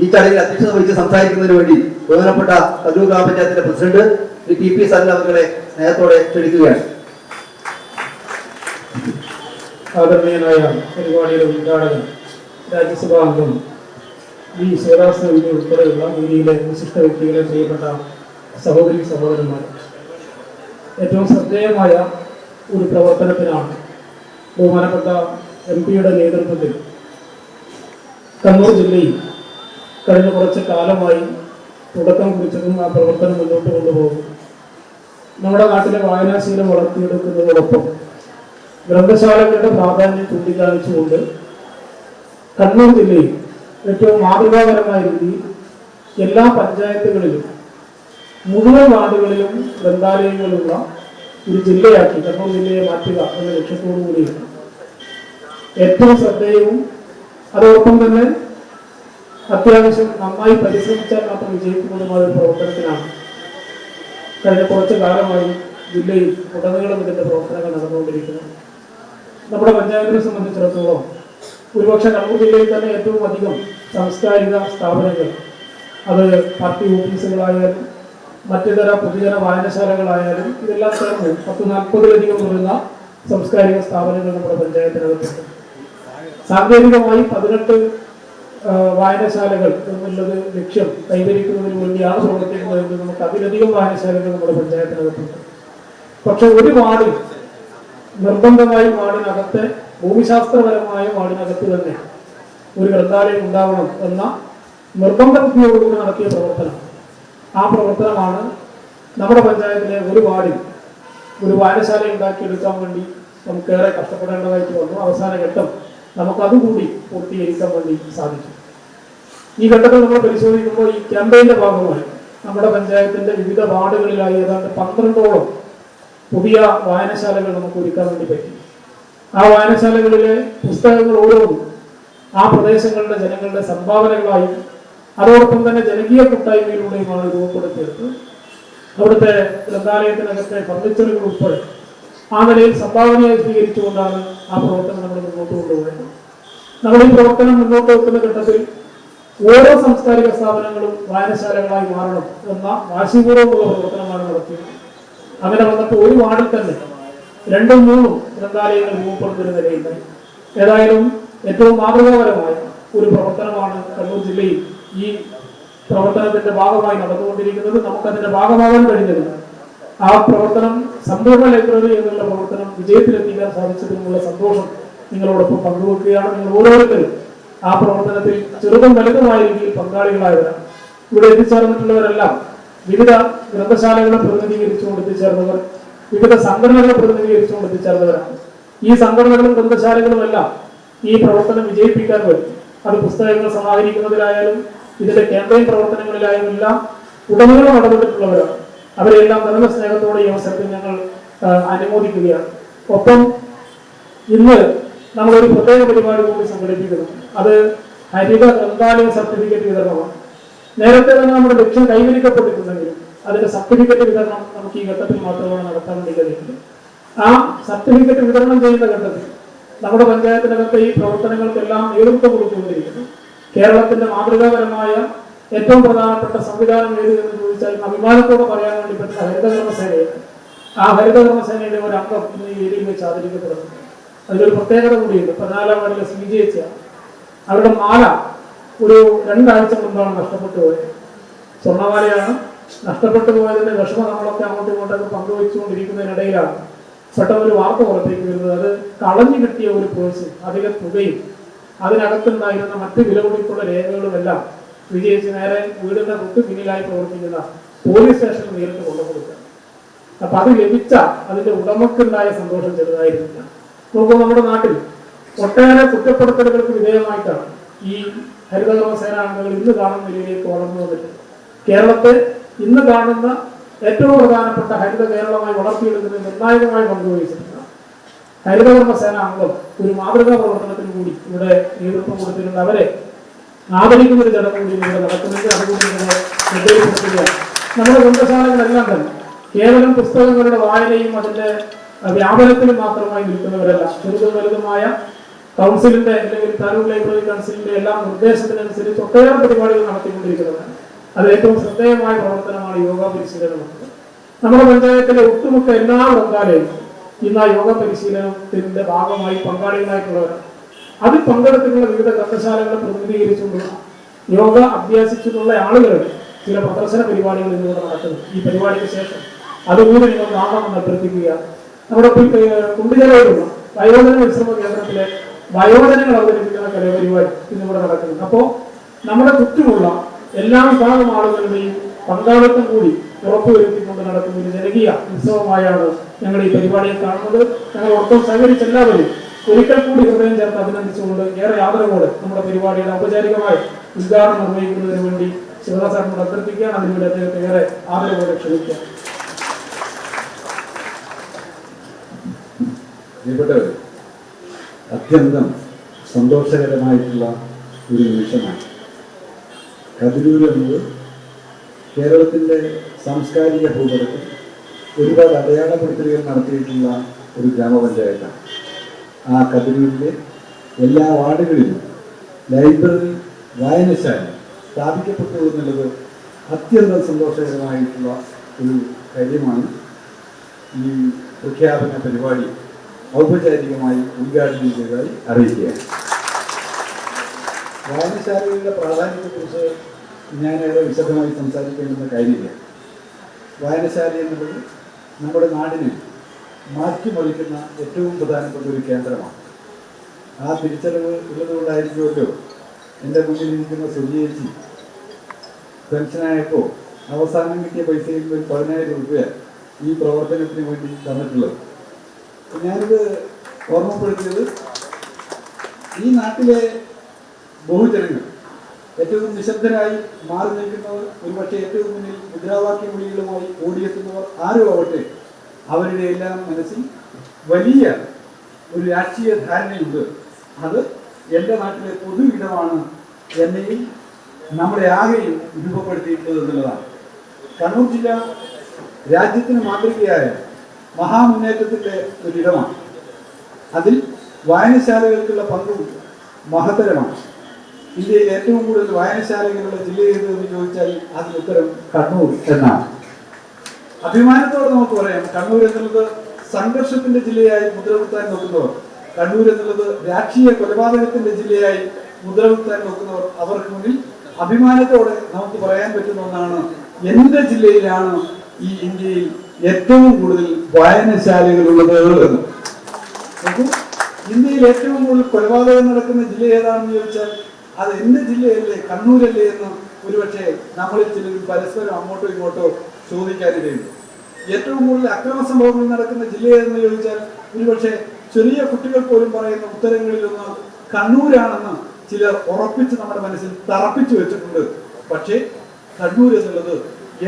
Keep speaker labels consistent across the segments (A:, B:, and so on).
A: ഈ ചടങ്ങിൽ അധ്യക്ഷത വഹിച്ച് സംസാരിക്കുന്നതിന് വേണ്ടി ബഹുമാനപ്പെട്ട കല്ലൂർ ഗ്രാമപഞ്ചായത്തിന്റെ പ്രസിഡന്റ് ടി പി സരൻ അവരെ സ്നേഹത്തോടെ ക്ഷണിക്കുകയാണ്.
B: ആദരണീയനായ പരിപാടിയുടെ ഉദ്ഘാടകൻ രാജ്യസഭാ അംഗം വി ശിവദാസ് ഉൾപ്പെടെയുള്ള വേദിയിലെ വിശിഷ്ട വ്യക്തികളെ, പ്രിയപ്പെട്ട സഹോദരി സഹോദരന്മാർ, ഏറ്റവും ശ്രദ്ധേയമായ ഒരു പ്രവർത്തനത്തിനാണ് ബഹുമാനപ്പെട്ട MP-യുടെ നേതൃത്വത്തിൽ കണ്ണൂർ ജില്ലയിൽ കഴിഞ്ഞ കുറച്ച് കാലമായി തുടക്കം കുറിച്ചതും ആ പ്രവർത്തനം മുന്നോട്ട് കൊണ്ടുപോകും. നമ്മുടെ നാട്ടിലെ വായനാശീലം വളർത്തിയെടുക്കുന്നതോടൊപ്പം ഗ്രന്ഥശാലകളുടെ പ്രാധാന്യം ചൂണ്ടിക്കാണിച്ചുകൊണ്ട് കണ്ണൂർ ജില്ലയിൽ ഏറ്റവും മാതൃകാപരമായ രീതിയിൽ എല്ലാ പഞ്ചായത്തുകളിലും മുഴുവൻ വാർഡുകളിലും ഗ്രന്ഥാലയങ്ങളുള്ള ഒരു ജില്ലയാക്കി കണ്ണൂർ ജില്ലയെ മാറ്റുക എന്ന ലക്ഷ്യത്തോടു കൂടിയാണ് ഏറ്റവും ശ്രദ്ധേയവും അതോടൊപ്പം തന്നെ അത്യാവശ്യം നന്നായി പരിശ്രമിച്ചാൽ മാത്രം വിജയിക്കുന്നതുമായ ഒരു പ്രവർത്തനത്തിനാണ് കഴിഞ്ഞ കുറച്ചു കാലമായി ജില്ലയിൽ ഉടനീളം ഇതിന്റെ പ്രവർത്തനങ്ങൾ നടന്നുകൊണ്ടിരിക്കുന്നത്. നമ്മുടെ പഞ്ചായത്തിനെ സംബന്ധിച്ചിടത്തോളം ഒരുപക്ഷെ കണ്ണൂർ ജില്ലയിൽ തന്നെ ഏറ്റവും അധികം സാംസ്കാരിക സ്ഥാപനങ്ങൾ, അത് പാർട്ടി ഓഫീസുകളായാലും മറ്റിതര പൊതുജന വായനശാലകളായാലും ഇതെല്ലാം ചേർന്ന് 140-ലധികം വരുന്ന സാംസ്കാരിക സ്ഥാപനങ്ങൾ നമ്മുടെ പഞ്ചായത്തിനകത്തുണ്ട്. സാങ്കേതികമായി 18 വായനശാലകൾ എന്നുള്ളത് ലക്ഷ്യം കൈവരിക്കുന്നതിന് വേണ്ടിയാണ് പ്രവർത്തിക്കുന്നതെങ്കിൽ നമുക്ക് അതിലധികം വായനശാലകൾ നമ്മുടെ പഞ്ചായത്തിനകത്തുണ്ട്. പക്ഷെ ഒരു വാർഡിൽ നിർബന്ധമായും വാർഡിനകത്തെ ഭൂമിശാസ്ത്രപരമായ വാർഡിനകത്ത് തന്നെ ഒരു ഗ്രന്ഥാലയം ഉണ്ടാവണം എന്ന നിർബന്ധ ബുദ്ധിയോടുകൂടി നടത്തിയ പ്രവർത്തനം. ആ പ്രവർത്തനമാണ് നമ്മുടെ പഞ്ചായത്തിലെ ഒരു വാർഡിൽ ഒരു വായനശാല ഉണ്ടാക്കിയെടുക്കാൻ വേണ്ടി നമുക്കേറെ കഷ്ടപ്പെടേണ്ടതായിട്ട് വന്നു. അവസാന ഘട്ടം നമുക്കതുകൂടി പൂർത്തീകരിക്കാൻ വേണ്ടി സാധിച്ചു. ഈ ഘട്ടത്തിൽ നമ്മൾ പരിശോധിക്കുമ്പോൾ ഈ ക്യാമ്പയിന്റെ ഭാഗമായി നമ്മുടെ പഞ്ചായത്തിന്റെ വിവിധ വാർഡുകളിലായി ഏതാണ്ട് 12ഓളം പുതിയ വായനശാലകൾ നമുക്ക് ഒരുക്കാൻ വേണ്ടി പറ്റി. ആ വായനശാലകളിലെ പുസ്തകങ്ങൾ ഓരോന്നും ആ പ്രദേശങ്ങളുടെ ജനങ്ങളുടെ സംഭാവനകളായും അതോടൊപ്പം തന്നെ ജനകീയ കൂട്ടായ്മയിലൂടെയുമാണ് രൂപപ്പെടുത്തിയെടുത്തത്. അവിടുത്തെ ഗ്രന്ഥാലയത്തിനകത്തെ ഫർണിച്ചറുകൾ ഉൾപ്പെടെ ആ നിലയിൽ സംഭാവനയായി സ്വീകരിച്ചുകൊണ്ടാണ് ആ പ്രവർത്തനം നമ്മൾ മുന്നോട്ട് കൊണ്ടുപോയത്. നമ്മൾ ഈ പ്രവർത്തനം മുന്നോട്ട് വെക്കുന്ന ഘട്ടത്തിൽ ഓരോ സാംസ്കാരിക സ്ഥാപനങ്ങളും വായനശാലകളായി മാറണം എന്ന വാശിപൂർവ്വമുള്ള പ്രവർത്തനമാണ് നടത്തിയത്. അങ്ങനെ വന്നപ്പോൾ ഒരു വാർഡിൽ തന്നെ 2-3 ഗ്രന്ഥാലയങ്ങൾ രൂപപ്പെടുത്തുന്ന നിലയിലായി. ഏതായാലും ഏറ്റവും മാതൃകാപരമായ ഒരു പ്രവർത്തനമാണ് കണ്ണൂർ ജില്ലയിൽ ഈ പ്രവർത്തനത്തിന്റെ ഭാഗമായി നടന്നുകൊണ്ടിരിക്കുന്നത്. നമുക്കതിന്റെ ഭാഗമാകാൻ കഴിഞ്ഞിരുന്നു. ആ പ്രവർത്തനം സമ്പൂർണ്ണ ലൈബ്രറി എന്നുള്ള പ്രവർത്തനം വിജയത്തിലെത്തിക്കാൻ സാധിച്ചതിനുള്ള സന്തോഷം നിങ്ങളോടൊപ്പം പങ്കുവെക്കുകയാണ്. നിങ്ങൾ ഓരോരുത്തരും ആ പ്രവർത്തനത്തിൽ ചെറുതും വലുതുമായ രീതിയിൽ പങ്കാളികളായവരാണ്. ഇവിടെ എത്തിച്ചേർന്നിട്ടുള്ളവരെല്ലാം വിവിധ ഗ്രന്ഥശാലകളെ പ്രതിനിധീകരിച്ചുകൊണ്ട് എത്തിച്ചേർന്നവർ, വിവിധ സംഘടനകളെ പ്രതിനിധീകരിച്ചുകൊണ്ട് എത്തിച്ചേർന്നവരാണ്. ഈ സംഘടനകളും ഗ്രന്ഥശാലകളും എല്ലാം ഈ പ്രവർത്തനം വിജയിപ്പിക്കാൻ വേണ്ടി അത് പുസ്തകങ്ങൾ സമാഹരിക്കുന്നതിലായാലും ഇതിന്റെ ക്യാമ്പയിൻ പ്രവർത്തനങ്ങളിലായാലും എല്ലാം ഉടനീളം ഇടപെട്ടിട്ടുള്ളവരാണ്. അവരെല്ലാം നല്ല സ്നേഹത്തോടെ ഈ അവസരത്തിൽ ഞങ്ങൾ അനുമോദിക്കുകയാണ്. ഒപ്പം ഇന്ന് നമ്മളൊരു പ്രത്യേക പരിപാടി കൂടി സംഘടിപ്പിക്കുന്നു. അത് ഹരിത ഗ്രന്ഥാലയ സർട്ടിഫിക്കറ്റ് വിതരണമാണ്. നേരത്തെ തന്നെ നമ്മുടെ ലക്ഷ്യം കൈവരിക്കപ്പെട്ടിട്ടുണ്ടെങ്കിലും അതിന്റെ സർട്ടിഫിക്കറ്റ് വിതരണം നമുക്ക് ഈ ഘട്ടത്തിൽ മാത്രമാണ് നടത്താൻ വേണ്ടി കഴിയുന്നത്. ആ സർട്ടിഫിക്കറ്റ് വിതരണം ചെയ്യുന്ന ഘട്ടത്തിൽ നമ്മുടെ പഞ്ചായത്തിനകത്തെ ഈ പ്രവർത്തനങ്ങൾക്കെല്ലാം നേതൃത്വം കൊടുത്തുകൊണ്ടിരിക്കുന്നു. കേരളത്തിന്റെ മാതൃകാപരമായ ഏറ്റവും പ്രധാനപ്പെട്ട സംവിധാനം ഏത് എന്ന് ചോദിച്ചാൽ അഭിമാനത്തോടെ പറയാൻ വേണ്ടി പറ്റുന്ന ഹരിതകർമ്മസേനയാണ്. ആ ഹരിതകർമ്മസേനയുടെ ഒരു അംഗം ഇന്ന് ഈ ഏരിയയിൽ വെച്ച് ആദരിക്കപ്പെടുന്നു. അതിലൊരു പ്രത്യേകത കൂടിയുണ്ട്. 14-ാം വാർഡിലെ ശ്രീജയിച്ചാണ്. അവരുടെ മാല ഒരു 2 ആഴ്ച മുൻപാണ് നഷ്ടപ്പെട്ടു പോയത്. സ്വർണ്ണമാലയാണ് നഷ്ടപ്പെട്ടു പോയതിന്റെ വിഷമം നമ്മളൊക്കെ അങ്ങോട്ടും ഇങ്ങോട്ടൊക്കെ പങ്കുവെച്ചുകൊണ്ടിരിക്കുന്നതിനിടയിലാണ് പെട്ടെന്ന് ഒരു വാർത്ത പുറത്തേക്ക് വരുന്നത്. അത് കളഞ്ഞു കിട്ടിയ ഒരു പേഴ്സ്, അധിക തുകയും അതിനകത്തുണ്ടായിരുന്ന മറ്റ് വിലപിടിപ്പുള്ള രേഖകളുമെല്ലാം വിജയിച്ച് നേരെ വീടിന്റെ തൊട്ട് പിന്നിലായി പ്രവർത്തിക്കുന്ന പോലീസ് സ്റ്റേഷനിൽ നേരിട്ട് കൊണ്ടുകൊടുക്കുക. അപ്പൊ അത് ലഭിച്ച അതിന്റെ ഉടമക്കുണ്ടായ സന്തോഷം ചെറുതായിരുന്നില്ല. നോക്കൂ, നമ്മുടെ നാട്ടിൽ ഒട്ടേറെ കുറ്റപ്പെടുത്തലുകൾക്ക് വിധേയമായിട്ടാണ് ഈ ഹരിതകർമ്മസേന അംഗങ്ങൾ ഇന്ന് കാണുന്ന നിലയിലേക്ക് വളർന്നു വന്നിട്ടുണ്ട്. കേരളത്തെ ഇന്ന് കാണുന്ന ഏറ്റവും പ്രധാനപ്പെട്ട ഹരിത കേരളമായി വളർത്തിയെടുക്കുന്നതിന് നിർണായകമായി പങ്കുവഹിച്ചിട്ടുണ്ട്. ഹരിതകർമ്മസേന അംഗം ഒരു മാതൃകാ പ്രവർത്തനത്തിന് കൂടി ഇവിടെ നേതൃത്വം കൊടുത്തിട്ടുണ്ട്. അവരെ ആദരിക്കുന്ന ഒരു ചടങ്ങ് കൂടി ഇവിടെ നടക്കുന്നുണ്ട്. അതുകൂടി ഇവിടെ നിർദ്ദേശിക്കുകയാണ്. നമ്മുടെ ഗ്രന്ഥശാലകളെല്ലാം തന്നെ കേവലം പുസ്തകങ്ങളുടെ വായനയും അതിന്റെ വ്യാപനത്തിലും മാത്രമായി നിൽക്കുന്നവരല്ല. ചെറുതും വലുതുമായ കൗൺസിലിന്റെ അല്ലെങ്കിൽ താലൂക്ക് ലൈബ്രറി കൗൺസിലിന്റെ എല്ലാ നിർദ്ദേശത്തിനനുസരിച്ച് ഒട്ടേറെ പരിപാടികൾ നടത്തിക്കൊണ്ടിരിക്കുന്നതാണ്. അത് ഏറ്റവും ശ്രദ്ധേയമായ പ്രവർത്തനമാണ് യോഗ പരിശീലനം. നമ്മുടെ പഞ്ചായത്തിലെ ഒട്ടുമുക്ക എല്ലാ ബംഗാളിലും ഇന്ന് ആ യോഗ പരിശീലനത്തിന്റെ ഭാഗമായി പങ്കാളികളായിട്ടുള്ളവരാണ്. അതിൽ പങ്കെടുത്തിട്ടുള്ള വിവിധ ഗ്രന്ഥശാലകളെ പ്രതിനിധീകരിച്ചുകൊണ്ട് യോഗ അഭ്യസിച്ചിട്ടുള്ള ആളുകളുടെ ചില പ്രദർശന പരിപാടികൾ ഇന്നിവിടെ നടക്കുന്നു. ഈ പരിപാടിക്ക് ശേഷം അതുകൂടി നിങ്ങൾ കാണണമെന്ന് അഭ്യർത്ഥിക്കുക. നമ്മുടെ കുണ്ടിജലയിലുള്ള വയോജന വിശ്രമ കേന്ദ്രത്തിലെ വയോജനങ്ങൾ അവതരിപ്പിക്കുന്ന കലാപരിപാടി ഇന്നിവിടെ നടക്കുന്നു. അപ്പോൾ നമ്മുടെ ചുറ്റുമുള്ള എല്ലാ വിഭാഗം ആളുകളുടെയും പങ്കാളിത്തം കൂടി ഉറപ്പുവരുത്തിക്കൊണ്ട് നടക്കുന്ന ഒരു ജനകീയ ഉത്സവമായാണ് ഞങ്ങൾ ഈ പരിപാടിയെ കാണുന്നത്. ഞങ്ങൾ ഒട്ടും സഹകരിച്ച എല്ലാവരും ഒരിക്കൽ കൂടി ഹൃദയം ചേർത്ത് അഭിനന്ദിച്ചുകൊണ്ട് ഏറെ ആദരവോടെ നമ്മുടെ പരിപാടിയുടെ ഔപചാരികമായ ഉദ്ഘാടനം നിർവഹിക്കുന്നതിന് വേണ്ടി ശിവദാസാറിനോട് അഭ്യർത്ഥിക്കുകയാണ്. അതിനുവേണ്ടി അദ്ദേഹത്തെ ഏറെ ആദരവോടെ ക്ഷണിക്കുക.
C: അത്യന്തം സന്തോഷകരമായിട്ടുള്ള ഒരു നിമിഷമാണ്. കതിരൂർ എന്നത് കേരളത്തിൻ്റെ സാംസ്കാരിക ഭൂപടത്തിൽ ഒരുപാട് അടയാളപ്പെടുത്തലുകൾ നടത്തിയിട്ടുള്ള ഒരു ഗ്രാമപഞ്ചായത്താണ്. ആ കതിരൂരിലെ എല്ലാ വാർഡുകളിലും ലൈബ്രറി, വായനശാല സ്ഥാപിക്കപ്പെട്ടു എന്നുള്ളത് അത്യന്തം സന്തോഷകരമായിട്ടുള്ള ഒരു കാര്യമാണ്. ഈ പ്രഖ്യാപന പരിപാടി ഔപചാരികമായി ഉദ്ഘാടനം ചെയ്തതായി അറിയിക്കുകയാണ്. വായനശാലകളുടെ പ്രാധാന്യത്തെക്കുറിച്ച് ഞാനേറെ വിശദമായി സംസാരിക്കേണ്ടുന്ന കാര്യമില്ല. വായനശാല എന്നുള്ളത് നമ്മുടെ നാടിനെ മാറ്റിമറിക്കുന്ന ഏറ്റവും പ്രധാനപ്പെട്ട ഒരു കേന്ദ്രമാണ്. ആ തിരിച്ചറിവ് ഉള്ളതുകൊണ്ടായിരിക്കുമല്ലോ എൻ്റെ മുന്നിലിരിക്കുന്ന സുജിയേച്ചി പെൻഷനായപ്പോൾ അവസാനം കിട്ടിയ പൈസയിൽ ഒരു 10,000 രൂപ ഈ പ്രവർത്തനത്തിന് വേണ്ടി തന്നിട്ടുള്ളത്. ഞാനിത് ഓർമ്മപ്പെടുത്തിയത് ഈ നാട്ടിലെ ബഹുജനങ്ങൾ ഏറ്റവും നിശബ്ദരായി മാറി നിൽക്കുന്നവർ, ഒരുപക്ഷെ ഏറ്റവും മുന്നിൽ മുദ്രാവാക്യ വിളികളുമായി ഓടിയെത്തുന്നവർ ആരും ആവട്ടെ, അവരുടെ എല്ലാം മനസ്സിൽ വലിയ ഒരു രാഷ്ട്രീയ ധാരണയുണ്ട്. അത് എൻ്റെ നാട്ടിലെ പൊതു ഇടമാണ് എന്നെയും നമ്മുടെ ആകെയും രൂപപ്പെടുത്തിയിട്ടുള്ളത് എന്നുള്ളതാണ്. കണ്ണൂർ ജില്ല രാജ്യത്തിന് മാതൃകയായ മഹാമുന്നേറ്റത്തിൻ്റെ ഒരിടമാണ്. അതിൽ വായനശാലകൾക്കുള്ള പങ്കും മഹത്തരമാണ്. ഇന്ത്യയിൽ ഏറ്റവും കൂടുതൽ വായനശാലകളുള്ള ജില്ല ഏതെന്ന് ചോദിച്ചാൽ അതിന് ഉത്തരം കണ്ണൂർ എന്നാണ്. അഭിമാനത്തോടെ നമുക്ക് പറയാം, കണ്ണൂർ എന്നുള്ളത് സംഘർഷത്തിന്റെ ജില്ലയായി മുദ്രകുത്താൻ നോക്കുന്നവർ, കണ്ണൂർ എന്നുള്ളത് രാഷ്ട്രീയ കൊലപാതകത്തിന്റെ ജില്ലയായി മുദ്രകുത്താൻ നോക്കുന്നവർ, അവർക്ക് മുന്നിൽ അഭിമാനത്തോടെ നമുക്ക് പറയാൻ പറ്റുന്ന ഒന്നാണ്, എന്റെ ജില്ലയിലാണ് ഈ ഇന്ത്യയിൽ ഏറ്റവും കൂടുതൽ വായനശാലകളുള്ളത് എന്ന്. ഇന്ത്യയിൽ ഏറ്റവും കൂടുതൽ കൊലപാതകം നടക്കുന്ന ജില്ല ഏതാണെന്ന് ചോദിച്ചാൽ അത് എന്റെ ജില്ലയല്ലേ, കണ്ണൂരല്ലേ എന്ന് ഒരുപക്ഷെ നമ്മളിൽ ചിലർ പരസ്പരം അങ്ങോട്ടോ ഇങ്ങോട്ടോ ചോദിക്കാനിടയുണ്ട്. ഏറ്റവും കൂടുതൽ അക്രമ സംഭവങ്ങൾ നടക്കുന്ന ജില്ല ഏതെന്ന് ചോദിച്ചാൽ ഒരുപക്ഷെ ചെറിയ കുട്ടികൾ പോലും പറയുന്ന ഉത്തരങ്ങളിലൊന്ന് കണ്ണൂരാണെന്ന് ചിലർ ഉറപ്പിച്ച് നമ്മുടെ മനസ്സിൽ തറപ്പിച്ചു വെച്ചിട്ടുണ്ട്. പക്ഷേ കണ്ണൂർ എന്നുള്ളത്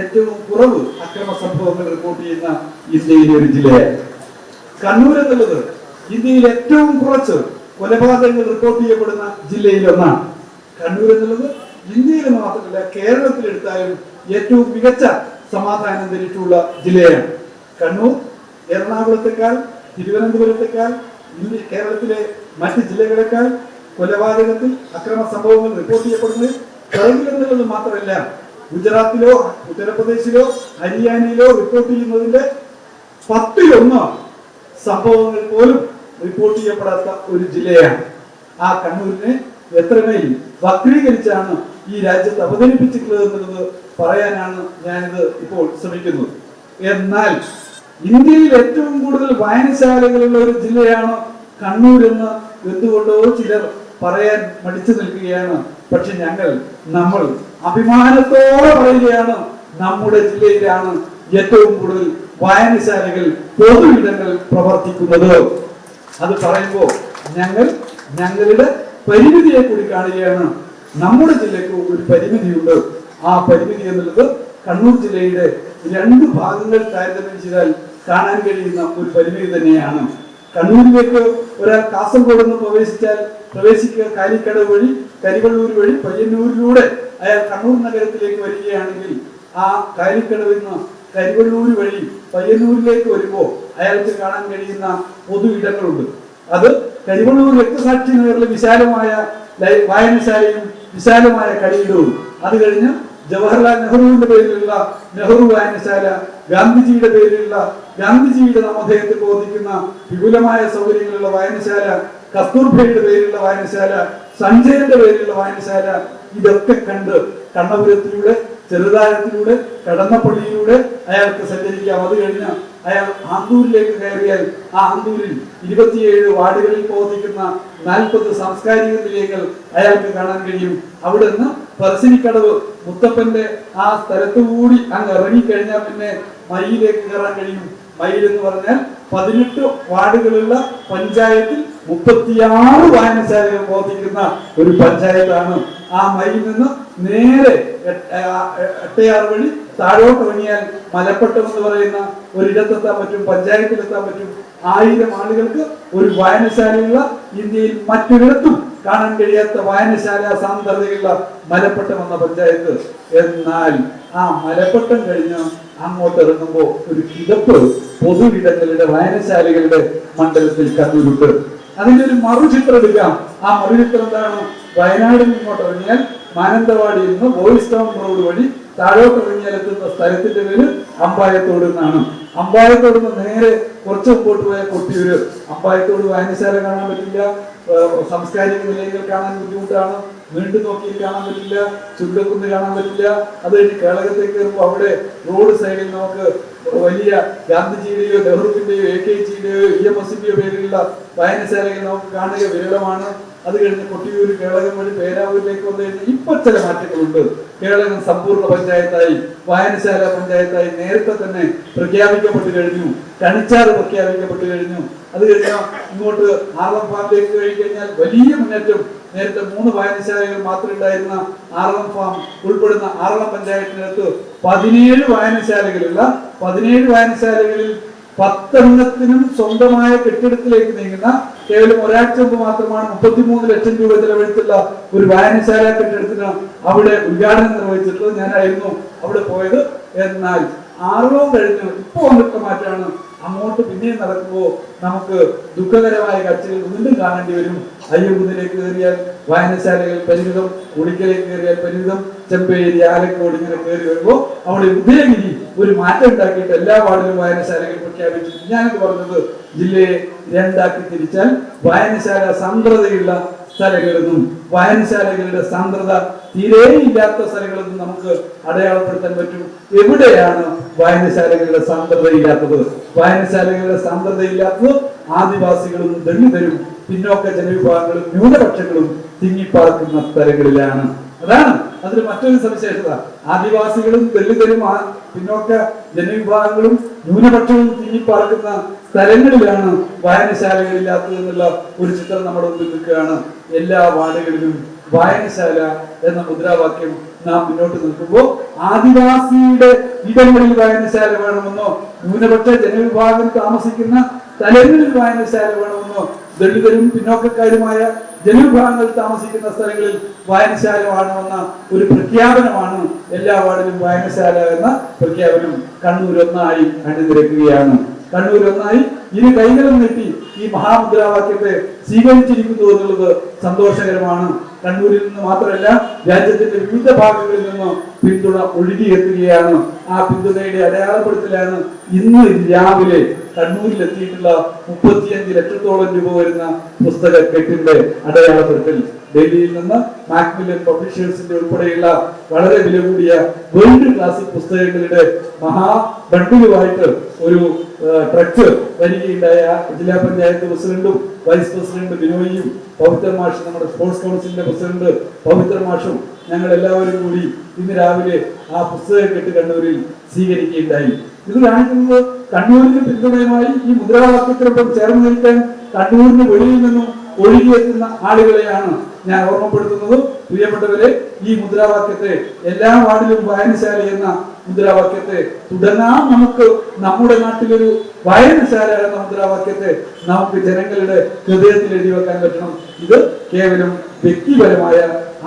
C: ഏറ്റവും കുറവ് അക്രമ സംഭവങ്ങൾ റിപ്പോർട്ട് ചെയ്യുന്ന ഇന്ത്യയിലെ ഒരു ജില്ലയാണ്. കണ്ണൂർ എന്നുള്ളത് ഇന്ത്യയിൽ ഏറ്റവും കുറച്ച് കൊലപാതകങ്ങൾ റിപ്പോർട്ട് ചെയ്യപ്പെടുന്ന ജില്ലയിൽ ഒന്നാണ്. കണ്ണൂർ എന്നുള്ളത് ഇന്ത്യയിൽ മാത്രമല്ല കേരളത്തിലെടുത്താലും ഏറ്റവും മികച്ച സമാധാനം തരിട്ടുള്ള ജില്ലയാണ്. കണ്ണൂർ എറണാകുളത്തെക്കാൾ, തിരുവനന്തപുരത്തെക്കാൾ, കേരളത്തിലെ മറ്റ് ജില്ലകളെക്കാൾ കൊലപാതകത്തിൽ അക്രമ സംഭവങ്ങൾ റിപ്പോർട്ട് ചെയ്യപ്പെടുന്നത് പിറകിലെന്നുള്ളത് മാത്രമല്ല, ഗുജറാത്തിലോ ഉത്തർപ്രദേശിലോ ഹരിയാനയിലോ റിപ്പോർട്ട് ചെയ്യുന്നതിന്റെ 10-1 സംഭവങ്ങൾ പോലും റിപ്പോർട്ട് ചെയ്യപ്പെടാത്ത ഒരു ജില്ലയാണ്. ആ കണ്ണൂരിനെ എത്രമേൽ വക്രീകരിച്ചാണ് ഈ രാജ്യത്ത് അവതരിപ്പിച്ചിട്ടുള്ളത് എന്നുള്ളത് പറയാനാണ് ഞാനിത് ഇപ്പോൾ ശ്രമിക്കുന്നത്. എന്നാൽ ഇന്ത്യയിൽ ഏറ്റവും കൂടുതൽ വായനശാലകളുള്ള ഒരു ജില്ലയാണ് കണ്ണൂർ എന്ന് എന്തുകൊണ്ടോ ചിലർ പറയാൻ മടിച്ചു നിൽക്കുകയാണ്. പക്ഷെ നമ്മൾ അഭിമാനത്തോടെ പറയുകയാണ്, നമ്മുടെ ജില്ലയിലാണ് ഏറ്റവും കൂടുതൽ വായനശാലകൾ, പൊതു ഇടങ്ങൾ പ്രവർത്തിക്കുന്നത്. അത് പറയുമ്പോൾ ഞങ്ങളുടെ പരിമിതിയെ കൂടി കാണുകയാണ്. നമ്മുടെ ജില്ലയ്ക്ക് ഒരു പരിമിതിയുണ്ട്. ആ പരിമിതി എന്നുള്ളത് കണ്ണൂർ ജില്ലയുടെ 2 ഭാഗങ്ങൾ താരതമ്യം ചെയ്താൽ കാണാൻ കഴിയുന്ന ഒരു പരിമിതി തന്നെയാണ്. കണ്ണൂരിലേക്ക് ഒരാൾ കാസർഗോഡ് നിന്ന് പ്രവേശിക്കുക കാലിക്കടവ് വഴി, കരിവള്ളൂർ വഴി, പയ്യന്നൂരിലൂടെ അയാൾ കണ്ണൂർ നഗരത്തിലേക്ക് വരികയാണെങ്കിൽ ആ കാലിക്കടവിൽ നിന്ന് കരിവള്ളൂർ വഴി പയ്യന്നൂരിലേക്ക് വരുമ്പോൾ അയാൾക്ക് കാണാൻ കഴിയുന്ന പൊതു ഇടങ്ങളുണ്ട്. അത് കരിമണ്ണൂർ രക്തസാക്ഷി നഗറിലെ വിശാലമായ വായനശാലയും വിശാലമായ കളിയിടവും, അത് കഴിഞ്ഞ് ജവഹർലാൽ നെഹ്റുവിന്റെ പേരിലുള്ള നെഹ്റു വായനശാല, ഗാന്ധിജിയുടെ പേരിലുള്ള ഗാന്ധിജിയുടെ നാമധേയത്തിൽ പ്രവർത്തിക്കുന്ന വിപുലമായ സൗകര്യങ്ങളുള്ള വായനശാല, കസ്തൂർബയുടെ പേരിലുള്ള വായനശാല, സഞ്ജയന്റെ പേരിലുള്ള വായനശാല, ഇതൊക്കെ കണ്ട് കണ്ണപുരത്തിലൂടെ, ചെറുതാഴത്തിലൂടെ, കടന്നപ്പള്ളിയിലൂടെ അയാൾക്ക് സഞ്ചരിക്കാം. അത് കഴിഞ്ഞ് അയാൾ ആന്തൂരിലേക്ക് കയറിയാൽ ആ ആന്തൂരിൽ 27 വാർഡുകളിൽ പ്രവർത്തിക്കുന്ന 40 സാംസ്കാരിക നിലയങ്ങൾ അയാൾക്ക് കാണാൻ കഴിയും. അവിടെ നിന്ന് പറശ്ശിനിക്കടവ് മുത്തപ്പന്റെ ആ സ്ഥലത്തുകൂടി അങ്ങ് ഇറങ്ങിക്കഴിഞ്ഞാൽ പിന്നെ മയിലേക്ക് കയറാൻ കഴിയും. മയിൽ എന്ന് പറഞ്ഞാൽ 18 വാർഡുകളുള്ള പഞ്ചായത്തിൽ 36 വായനശാലകൾ പ്രവർത്തിക്കുന്ന ഒരു പഞ്ചായത്താണ്. ആ മയിൽ നിന്ന് നേരെ 86 വഴി താഴോട്ട് ഇറങ്ങിയാൽ മലപ്പട്ടം എന്ന് പറയുന്ന ഒരിടത്തെത്താൻ പറ്റും, പഞ്ചായത്തിലെത്താൻ പറ്റും. 1000 ആളുകൾക്ക് ഒരു വായനശാലയുള്ള ഇന്ത്യയിൽ മറ്റൊരിടത്തും കാണാൻ കഴിയാത്ത വായനശാല സാന്ദ്രതയുള്ള മലപ്പട്ടം എന്ന പഞ്ചായത്ത്. എന്നാൽ ആ മലപ്പട്ടം കഴിഞ്ഞ് അങ്ങോട്ട് ഇറങ്ങുമ്പോൾ ഒരു കിതപ്പ് പൊതുവിടങ്ങളുടെ വായനശാലകളുടെ മണ്ഡലത്തിൽ കണ്ണൂരുണ്ട്. അതിന്റെ ഒരു മറുചിത്രം എടുക്കാം. ആ മറുചിത്രം എന്താണ്? വയനാടിൽ ഇങ്ങോട്ട് ഇറങ്ങിയാൽ മാനന്തവാടിയിൽ നിന്ന് ബോയ്സ് ടൗൺ റോഡ് വഴി താഴോട്ട് ഇറങ്ങിയാൽ എത്തുന്ന സ്ഥലത്തിന്റെ പേര് അമ്പായത്തോട് എന്നാണ്. അമ്പായത്തോട് നിന്ന് നേരെ കുറച്ച് മുമ്പോട്ട് പോയാൽ കൊട്ടിയൂര്. അമ്പായത്തോട് വായനശാല കാണാൻ പറ്റില്ല, സാംസ്കാരിക നിലയങ്ങൾ കാണാൻ ബുദ്ധിമുട്ടാണ്, നീണ്ടു നോക്കിയിൽ കാണാൻ പറ്റില്ല, ചുണ്ടക്കുന്ന് കാണാൻ പറ്റില്ല. അത് കഴിഞ്ഞ് കേളകത്തേക്ക് കയറുമ്പോൾ അവിടെ റോഡ് സൈഡിൽ നമുക്ക് വലിയ ഗാന്ധിജിയുടെയോ നെഹ്റുവിന്റെയോ AKGയുടെയോ EMSന്റെയോ പേരിലുള്ള വായനശാലകൾ നമുക്ക് കാണുക വിരളമാണ്. അത് കഴിഞ്ഞ് കൊട്ടിയൂര് കേളകം വഴി പേരാവൂരിലേക്ക് വന്നു കഴിഞ്ഞാൽ ഇപ്പൊ ചില മാറ്റങ്ങളുണ്ട്. കേളകം സമ്പൂർണ്ണ പഞ്ചായത്തായി, വായനശാല പഞ്ചായത്തായി നേരത്തെ തന്നെ പ്രഖ്യാപിക്കപ്പെട്ടു കഴിഞ്ഞു. കണിച്ചാറ് പ്രഖ്യാപിക്കപ്പെട്ടു കഴിഞ്ഞു. അത് കഴിഞ്ഞാൽ ഇങ്ങോട്ട് ആറളം ഫാമിലേക്ക് കഴിഞ്ഞാൽ വലിയ മുന്നേറ്റം. നേരത്തെ 3 വായനശാലകൾ മാത്രം ഉണ്ടായിരുന്ന ആറളം ഫാം ഉൾപ്പെടുന്ന ആറളം പഞ്ചായത്തിനകത്ത് 17 വായനശാലകളുള്ള 17 വായനശാലകളിൽ 10 എണ്ണത്തിനും സ്വന്തമായ കെട്ടിടത്തിലേക്ക് നീങ്ങുന്ന കേവലം ഒരാഴ്ച മുമ്പ് മാത്രമാണ് 33 ലക്ഷം രൂപ ചെലവഴിച്ചുള്ള ഒരു വായനശാല കെട്ടിടത്തിന് അവിടെ ഉദ്ഘാടനം നിർവഹിച്ചിട്ടുള്ളത്. ഞാനായിരുന്നു അവിടെ പോയത്. എന്നാൽ ആറളം കഴിഞ്ഞ് ഇപ്പൊ വന്നിട്ട് മാറ്റാണ്. അങ്ങോട്ട് പിന്നെയും നടക്കുമ്പോൾ നമുക്ക് ദുഃഖകരമായ കാഴ്ചകൾ വീണ്ടും കാണേണ്ടി വരും. അയ്യകുന്നിലേക്ക് കയറിയാൽ വായനശാലകൾ പരിമിതം, കുടിക്കലേക്ക് കയറിയാൽ പരിമിതം, ചെമ്പേരി, ആലക്കോട് ഇങ്ങനെ കയറി വരുമ്പോൾ അവിടെ ഉദയഗിരി ഒരു മാറ്റം ഉണ്ടാക്കിയിട്ട് എല്ലാ വാർഡിലും വായനശാലകൾ പ്രഖ്യാപിച്ചു. ഞാനത് പറഞ്ഞത് ജില്ലയെ 2 തിരിച്ചാൽ വായനശാല സാന്ദ്രതയുള്ള സ്ഥലങ്ങളെന്നും വായനശാലകളുടെ സാന്ദ്രത തീരെ ഇല്ലാത്ത സ്ഥലങ്ങളെന്നും നമുക്ക് അടയാളപ്പെടുത്താൻ പറ്റും. എവിടെയാണ് വായനശാലകളുടെ സാന്ദ്രതയില്ലാത്തത്? വായനശാലകളുടെ സാന്ദ്രതയില്ലാത്തത് ആദിവാസികളും ദളിതരും പിന്നോക്ക ജനവിഭാഗങ്ങളും ന്യൂനപക്ഷങ്ങളും തിങ്ങിപ്പാർക്കുന്ന സ്ഥലങ്ങളിലാണ്. അതാണ് അതിന് മറ്റൊരു സവിശേഷത. ആദിവാസികളും ദളിതരും പിന്നോക്ക ജനവിഭാഗങ്ങളും ന്യൂനപക്ഷവും തിങ്ങിപ്പാർക്കുന്ന സ്ഥലങ്ങളിലാണ് വായനശാലകളില്ലാത്തത് എന്നുള്ള ഒരു ചിത്രം നമ്മുടെ മുമ്പിൽ നിൽക്കുകയാണ്. എല്ലാ വാർഡുകളിലും വായനശാല എന്ന മുദ്രാവാക്യം നാം മുന്നോട്ട് നിൽക്കുമ്പോൾ ആദിവാസിയുടെ ഇടങ്ങളിൽ വായനശാല വേണമെന്നോ, ന്യൂനപക്ഷ ജനവിഭാഗം താമസിക്കുന്ന സ്ഥലങ്ങളിൽ വായനശാല വേണമെന്നോ, ദളിതരും പിന്നോക്കക്കാരുമായ ജനവിഭാഗങ്ങൾ താമസിക്കുന്ന സ്ഥലങ്ങളിൽ വായനശാല വേണമെന്ന ഒരു പ്രഖ്യാപനമാണ് എല്ലാ വാർഡിലും വായനശാല എന്ന പ്രഖ്യാപനം. കണ്ണൂർ ഒന്നായി അണിനിരക്കുകയാണ്. കണ്ണൂർ ഒന്നായി ഇരു കൈകളും നീട്ടി ഈ മഹാമുദ്രാവാക്യത്തെ സ്വീകരിച്ചിരിക്കുന്നു എന്നുള്ളത് സന്തോഷകരമാണ്. കണ്ണൂരിൽ നിന്ന് മാത്രമല്ല രാജ്യത്തിന്റെ വിവിധ ഭാഗങ്ങളിൽ നിന്ന് പിന്തുണ ഒഴുകിയെത്തുകയാണ്. ആ പിന്തുണയുടെ അടയാളപ്പെടുത്തലാണ് ഇന്ന് രാവിലെ കണ്ണൂരിൽ എത്തിയിട്ടുള്ള 35 ലക്ഷത്തോളം രൂപ വരുന്ന പുസ്തക കെട്ടിന്റെ അടയാളപ്പെടുത്തൽ. ഡൽഹിയിൽ നിന്ന് മാക്മില്ലൻ പബ്ലിഷേഴ്സിന്റെ ഉൾപ്പെടെയുള്ള വളരെ വില കൂടിയ വേൾഡ് ക്ലാസിക് പുസ്തകങ്ങളുടെ മഹാബണ്ടിലുമായിട്ട് ഒരു ട്രക്ക് വരികയുണ്ടായ ജില്ലാ പഞ്ചായത്ത് പ്രസിഡന്റും വൈസ് പ്രസിഡന്റ് ബിനോയിയും പവിത്ര മാഷും നമ്മുടെ സ്പോർട്സ് കൗൺസിലിന്റെ പ്രസിഡന്റ് പവിത്ര മാഷും ഞങ്ങൾ എല്ലാവരും കൂടി ഇന്ന് രാവിലെ ആ പുസ്തക കെട്ട് കണ്ണൂരിൽ സ്വീകരിക്കുകയുണ്ടായി. ഇത് കാണിക്കുന്നത് കണ്ണൂരിന് പിന്തുണയുമായി ഈ മുദ്രാവാക്യത്തിനൊപ്പം ചേർന്ന് നിൽക്കാൻ കണ്ണൂരിന് വെളിയിൽ നിന്നും ഒഴുകിയെത്തുന്ന ആളുകളെയാണ് ഞാൻ ഓർമ്മപ്പെടുത്തുന്നത്. പ്രിയപ്പെട്ടവരെ, ഈ മുദ്രാവാക്യത്തെ എല്ലാ വാർഡിലും വായനശാല എന്ന മുദ്രാവാക്യത്തെ തുടരാൻ നമുക്ക് നമ്മുടെ നാട്ടിലൊരു വായനശാല എന്ന മുദ്രാവാക്യത്തെ നമുക്ക് ജനങ്ങളുടെ ഹൃദയത്തിൽ എഴുതി വെക്കാൻ പറ്റണം. ഇത് കേവലം വ്യക്തിപരമായ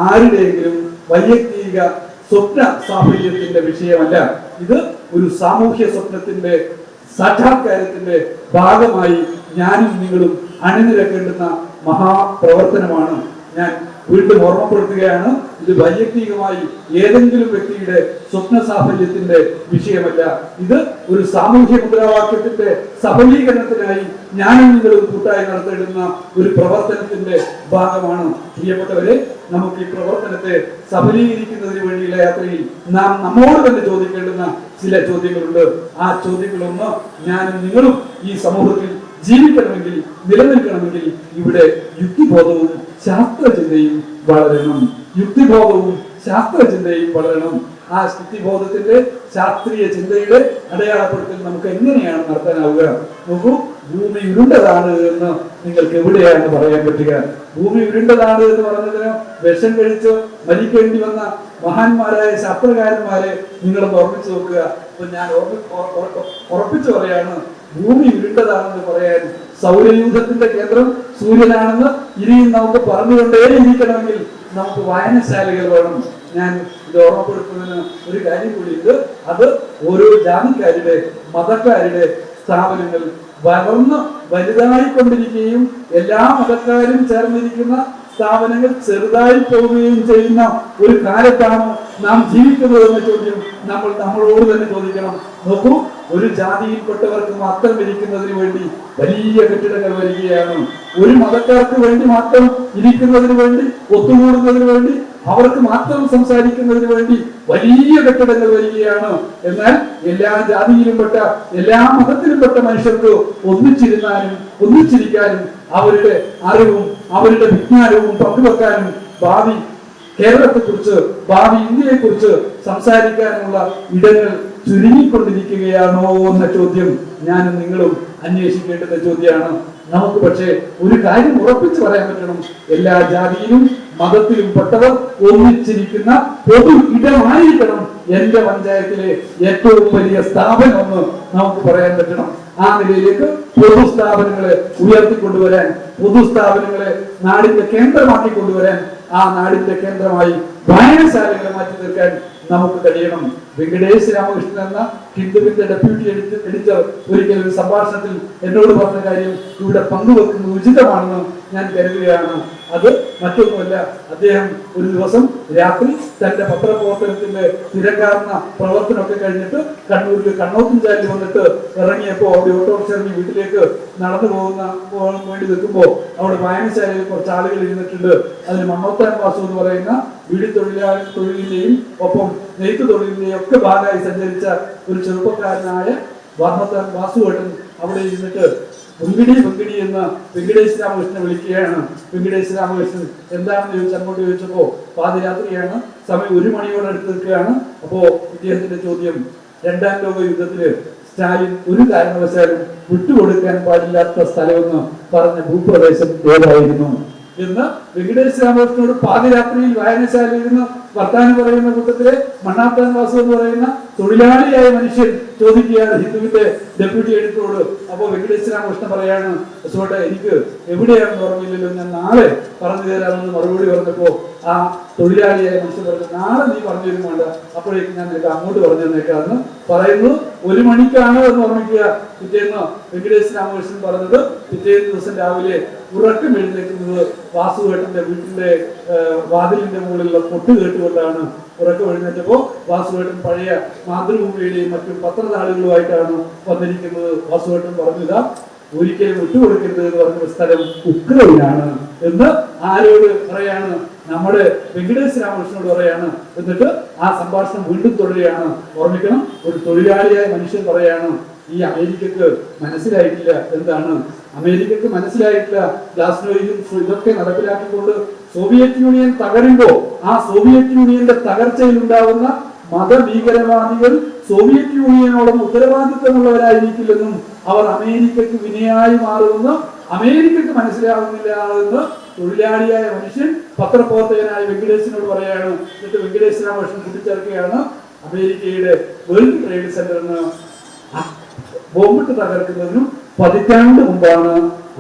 C: ആരുടെയെങ്കിലും വൈയക്തിക സ്വപ്ന സാഫല്യത്തിന്റെ വിഷയമല്ല. ഇത് ഒരു സാമൂഹ്യ സ്വപ്നത്തിന്റെ സാക്ഷാത്കാരത്തിന്റെ ഭാഗമായി ഞാനും നിങ്ങളും അണിനിരക്കേണ്ടുന്ന മഹാപ്രവർത്തനമാണ്. ഞാൻ വീണ്ടും ഓർമ്മപ്പെടുത്തുകയാണ്, ഇത് വൈയക്തികമായി ഏതെങ്കിലും വ്യക്തിയുടെ സ്വപ്ന സാഫല്യത്തിന്റെ വിഷയമല്ല. ഇത് ഒരു സാമൂഹ്യ മുദ്രാവാക്യത്തിന്റെ സഫലീകരണത്തിനായി ഞാനും നിങ്ങളും കൂട്ടായി നടത്തേണ്ടുന്ന ഒരു പ്രവർത്തനത്തിന്റെ ഭാഗമാണ്. പ്രിയപ്പെട്ടവരെ, നമുക്ക് ഈ പ്രവർത്തനത്തെ സഫലീകരിക്കുന്നതിന് വേണ്ടിയുള്ള യാത്രയിൽ നാം നമ്മോട് തന്നെ ചോദിക്കേണ്ടുന്ന ചില ചോദ്യങ്ങളുണ്ട്. ആ ചോദ്യങ്ങളൊന്ന്, ഞാനും നിങ്ങളും ഈ സമൂഹത്തിൽ ജീവിക്കണമെങ്കിൽ, നിലനിൽക്കണമെങ്കിൽ ഇവിടെ യുക്തിബോധവും ശാസ്ത്രചിന്തയും വളരണം. യുക്തിബോധവും ശാസ്ത്രചിന്തയും വളരണം. ആ യുക്തിബോധത്തിന്റെ ശാസ്ത്രീയ ചിന്തയുടെ അടയാളപ്പെടുത്തൽ നമുക്ക് എങ്ങനെയാണ് നടത്താനാവുക? നോക്കൂ, ഭൂമി ഉരുണ്ടതാണ് എന്ന് നിങ്ങൾക്ക് എവിടെയാണ് പറയാൻ പറ്റുക? ഭൂമി ഉരുണ്ടതാണ് എന്ന് പറഞ്ഞതിന് വിഷം കഴിച്ച് മരിക്കേണ്ടി വന്ന മഹാന്മാരായ ശാസ്ത്രകാരന്മാരെ നിങ്ങളൊന്ന് ഓർമ്മിച്ചു നോക്കുക. അപ്പൊ ഞാൻ ഉറപ്പിച്ചു പറയാണ്, ഭൂമി ഉരുണ്ടതാണെന്ന് പറയാൻ സൗരയൂഥത്തിന്റെ കേന്ദ്രം സൂര്യനാണെന്ന് ഇനിയും നമുക്ക് പറഞ്ഞുകൊണ്ടേയിരിക്കണമെങ്കിൽ നമുക്ക് വായനശാലകൾ വേണം. ഞാൻ ഇത് ഓർമ്മപ്പെടുത്തുന്നതിന് ഒരു കാര്യം കൂടിയുണ്ട്. അത് ഓരോ ജാതിക്കാരുടെ, മതക്കാരുടെ സ്ഥാപനങ്ങൾ വളർന്ന് വലുതായിക്കൊണ്ടിരിക്കുകയും എല്ലാ മതക്കാരും ചേർന്നിരിക്കുന്ന സ്ഥാപനങ്ങൾ ചെറുതായി പോവുകയും ചെയ്യുന്ന ഒരു കാലത്താണ് നാം ജീവിക്കുന്നത് എന്ന ചോദ്യം നമ്മൾ നമ്മളോട് തന്നെ ചോദിക്കണം. നോക്കൂ, ഒരു ജാതിയിൽപ്പെട്ടവർക്ക് മാത്രം ഇരിക്കുന്നതിന് വേണ്ടി വലിയ കെട്ടിടങ്ങൾ വരികയാണ്. ഒരു മതക്കാർക്ക് വേണ്ടി മാത്രം ഇരിക്കുന്നതിന് വേണ്ടി, ഒത്തുകൂടുന്നതിന് വേണ്ടി, അവർക്ക് മാത്രം സംസാരിക്കുന്നതിന് വേണ്ടി വലിയ കെട്ടിടങ്ങൾ വരികയാണ്. എന്നാൽ എല്ലാ ജാതിയിലും പെട്ട, എല്ലാ മതത്തിലും പെട്ട മനുഷ്യർക്ക് ഒന്നിച്ചിരുന്നാലും ഒന്നിച്ചിരിക്കാനും അവരുടെ അറിവും അവരുടെ വിജ്ഞാനവും പങ്കുവെക്കാനും ഭാവി കേരളത്തെക്കുറിച്ച്, ഭാവി ഇന്ത്യയെക്കുറിച്ച് സംസാരിക്കാനുള്ള ഇടങ്ങൾ ചുരുങ്ങിക്കൊണ്ടിരിക്കുകയാണോ എന്ന ചോദ്യം ഞാനും നിങ്ങളും അന്വേഷിക്കേണ്ടുന്ന ചോദ്യമാണ്. നമുക്ക് പക്ഷേ ഒരു കാര്യം ഉറപ്പിച്ചു പറയാൻ പറ്റണം, എല്ലാ ജാതിയിലും മതത്തിലും പെട്ടവർ ഒന്നിച്ചിരിക്കുന്ന പൊതു ഇടമായിരിക്കണം എന്റെ പഞ്ചായത്തിലെ ഏറ്റവും വലിയ സ്ഥാപനം എന്ന് നമുക്ക് പറയാൻ പറ്റണം. ആ നിലയിലേക്ക് പൊതുസ്ഥാപനങ്ങളെ ഉയർത്തിക്കൊണ്ടുവരാൻ, പൊതുസ്ഥാപനങ്ങളെ നാടിന്റെ കേന്ദ്രമാക്കി കൊണ്ടുവരാൻ, ആ നാടിന്റെ കേന്ദ്രമായി വായനശാലകളെ മാറ്റി തീർക്കാൻ നമുക്ക് കഴിയണം. വെങ്കടേശ് രാമകൃഷ്ണൻ എന്ന ഹിന്ദുവിന്റെ ഡെപ്യൂട്ടി എഡിറ്റർ ഒരിക്കൽ ഒരു സംഭാഷണത്തിൽ എന്നോട് പറഞ്ഞ കാര്യം ഇവിടെ പങ്കുവെക്കുന്നത് ഉചിതമാണെന്ന് ഞാൻ കരുതുകയാണ്. അത് മറ്റൊന്നുമല്ല, അദ്ദേഹം ഒരു ദിവസം രാത്രി തന്റെ പത്രപ്രവർത്തനത്തിന്റെ തിരക്കാർന്ന പ്രവർത്തനമൊക്കെ കഴിഞ്ഞിട്ട് കണ്ണൂരിൽ കണ്ണോത്തുംചാലിൽ വന്നിട്ട് ഇറങ്ങിയപ്പോ അവിടെ ഓട്ടോറിക്ഷ ഇറങ്ങി വീട്ടിലേക്ക് നടന്നു പോകാൻ വേണ്ടി നിൽക്കുമ്പോൾ അവിടെ വായനശാലയിൽ കുറച്ച് ആളുകൾ ഇരുന്നിട്ടുണ്ട്. അതിൽ മണ്ണോത്താൻ വാസു എന്ന് പറയുന്ന വീടി തൊഴിലിന്റെയും ഒപ്പം നെയ്ത്ത് തൊഴിലിന്റെയും ഒക്കെ ഭാഗമായി സഞ്ചരിച്ച ഒരു ചെറുപ്പക്കാരനായ മണ്ണോത്താൻ വാസുവേട്ടൻ അവിടെ ഇരുന്നിട്ട് വെങ്കിടി എന്ന് വെങ്കടേശ് രാമകൃഷ്ണനെ വിളിക്കുകയാണ്. വെങ്കടേശ് രാമകൃഷ്ണൻ എന്താണെന്ന് ചോദിച്ചാൽ അങ്ങോട്ട് ചോദിച്ചപ്പോ പാതിരാത്രിയാണ്, സമയം 1 മണിയോട് അടുത്ത് നിൽക്കുകയാണ്. അപ്പോ ഇദ്ദേഹത്തിന്റെ ചോദ്യം, 2ാം ലോക യുദ്ധത്തില് സ്റ്റാലിൻ ഒരു കാരണവശാലും വിട്ടുകൊടുക്കാൻ പാടില്ലാത്ത സ്ഥലമെന്ന് പറഞ്ഞ ഭൂപ്രദേശം ഏതായിരുന്നു എന്ന് വെങ്കടേശ് രാമകൃഷ്ണനോട് പാതിരാത്രിയിൽ വായനശാലയിൽ ഇരുന്ന് വർത്താനം പറയുന്ന കൂട്ടത്തിലെ മണ്ണാത്താൻ വാസു എന്ന് പറയുന്ന തൊഴിലാളിയായ മനുഷ്യൻ ചോദിക്കുകയാണ് ഹിന്ദുവിന്റെ ഡെപ്യൂട്ടി എഡിറ്ററോട്. അപ്പോൾ വെങ്കടേശ് രാമകൃഷ്ണൻ പറയാണ്, സുഹൃത്തെ, എനിക്ക് എവിടെയാണെന്ന് ഓർമ്മയില്ലല്ലോ, ഞാൻ നാളെ പറഞ്ഞു തരാമെന്ന് മറുപടി പറഞ്ഞപ്പോ ആ തൊഴിലാളിയായ മനുഷ്യൻ പറഞ്ഞു, നാളെ നീ പറഞ്ഞു തരും വേണ്ട, അപ്പോഴേക്കും ഞാൻ നിനക്ക് അങ്ങോട്ട് പറഞ്ഞു തന്നേക്കാന്ന് പറയുന്നു. 1 മണിക്കാണ് എന്ന് ഓർമ്മിക്കുക. പിറ്റേന്ന് വെങ്കടേശ് രാമകൃഷ്ണൻ പറഞ്ഞത് പിറ്റേന്ന് ദിവസം രാവിലെ ഉറക്കം എഴുന്നേൽക്കുന്നത് വാസുവേട്ടന്റെ വീട്ടിലെ വാതിലിന്റെ മുകളിലുള്ള പൊട്ട് കേട്ടുകൊണ്ടാണ്. ഉറക്കം എഴുന്നേറ്റപ്പോ വാസുവേട്ടൻ പഴയ മാതൃഭൂമിയുടെയും മറ്റും പത്രനാളുകളുമായിട്ടാണ് വന്നിരിക്കുന്നത്. വാസുവേട്ടൻ പറഞ്ഞില്ല, ഒരിക്കലും വിട്ടുകൊടുക്കരുത് എന്ന് പറഞ്ഞ സ്ഥലം ഉക്രൈനാണ് എന്ന് ആരോട് പറയാണ്? നമ്മുടെ വെങ്കടേശ് രാമകൃഷ്ണനോട് പറയാണ്. എന്നിട്ട് ആ സംഭാഷണം വീണ്ടും തുടരുകയാണ്. ഓർമ്മിക്കണം, ഒരു തൊഴിലാളിയായ മനുഷ്യൻ പറയാണ്, ഈ അമേരിക്കക്ക് മനസ്സിലായിട്ടില്ല എന്താണ്, അമേരിക്കക്ക് മനസ്സിലായിട്ടില്ല ഗ്ലാസ്നോയും ഇതൊക്കെ നടപ്പിലാക്കിക്കൊണ്ട് സോവിയറ്റ് യൂണിയൻ തകരുമ്പോ ആ സോവിയറ്റ് യൂണിയന്റെ തകർച്ചയിൽ ഉണ്ടാവുന്ന മതഭീകരവാദികൾ സോവിയറ്റ് യൂണിയനോളം ഉത്തരവാദിത്തമുള്ളവരായിരിക്കില്ലെന്നും അവർ അമേരിക്കക്ക് വിനയായി മാറുമെന്ന് അമേരിക്കക്ക് മനസ്സിലാവുന്നില്ല എന്ന് തൊഴിലാളിയായ മനുഷ്യൻ പത്രപ്രവർത്തകനായ വെങ്കടേശനോട് പറയാണ്. എന്നിട്ട് വെങ്കടേശ് രാമകൃഷ്ണൻ കൂട്ടിച്ചേർക്കുകയാണ്, അമേരിക്കയുടെ വേൾഡ് ട്രേഡ് സെന്ററിന് ബോംബിട്ട് തകർക്കുന്നതിനും 10 മുമ്പാണ്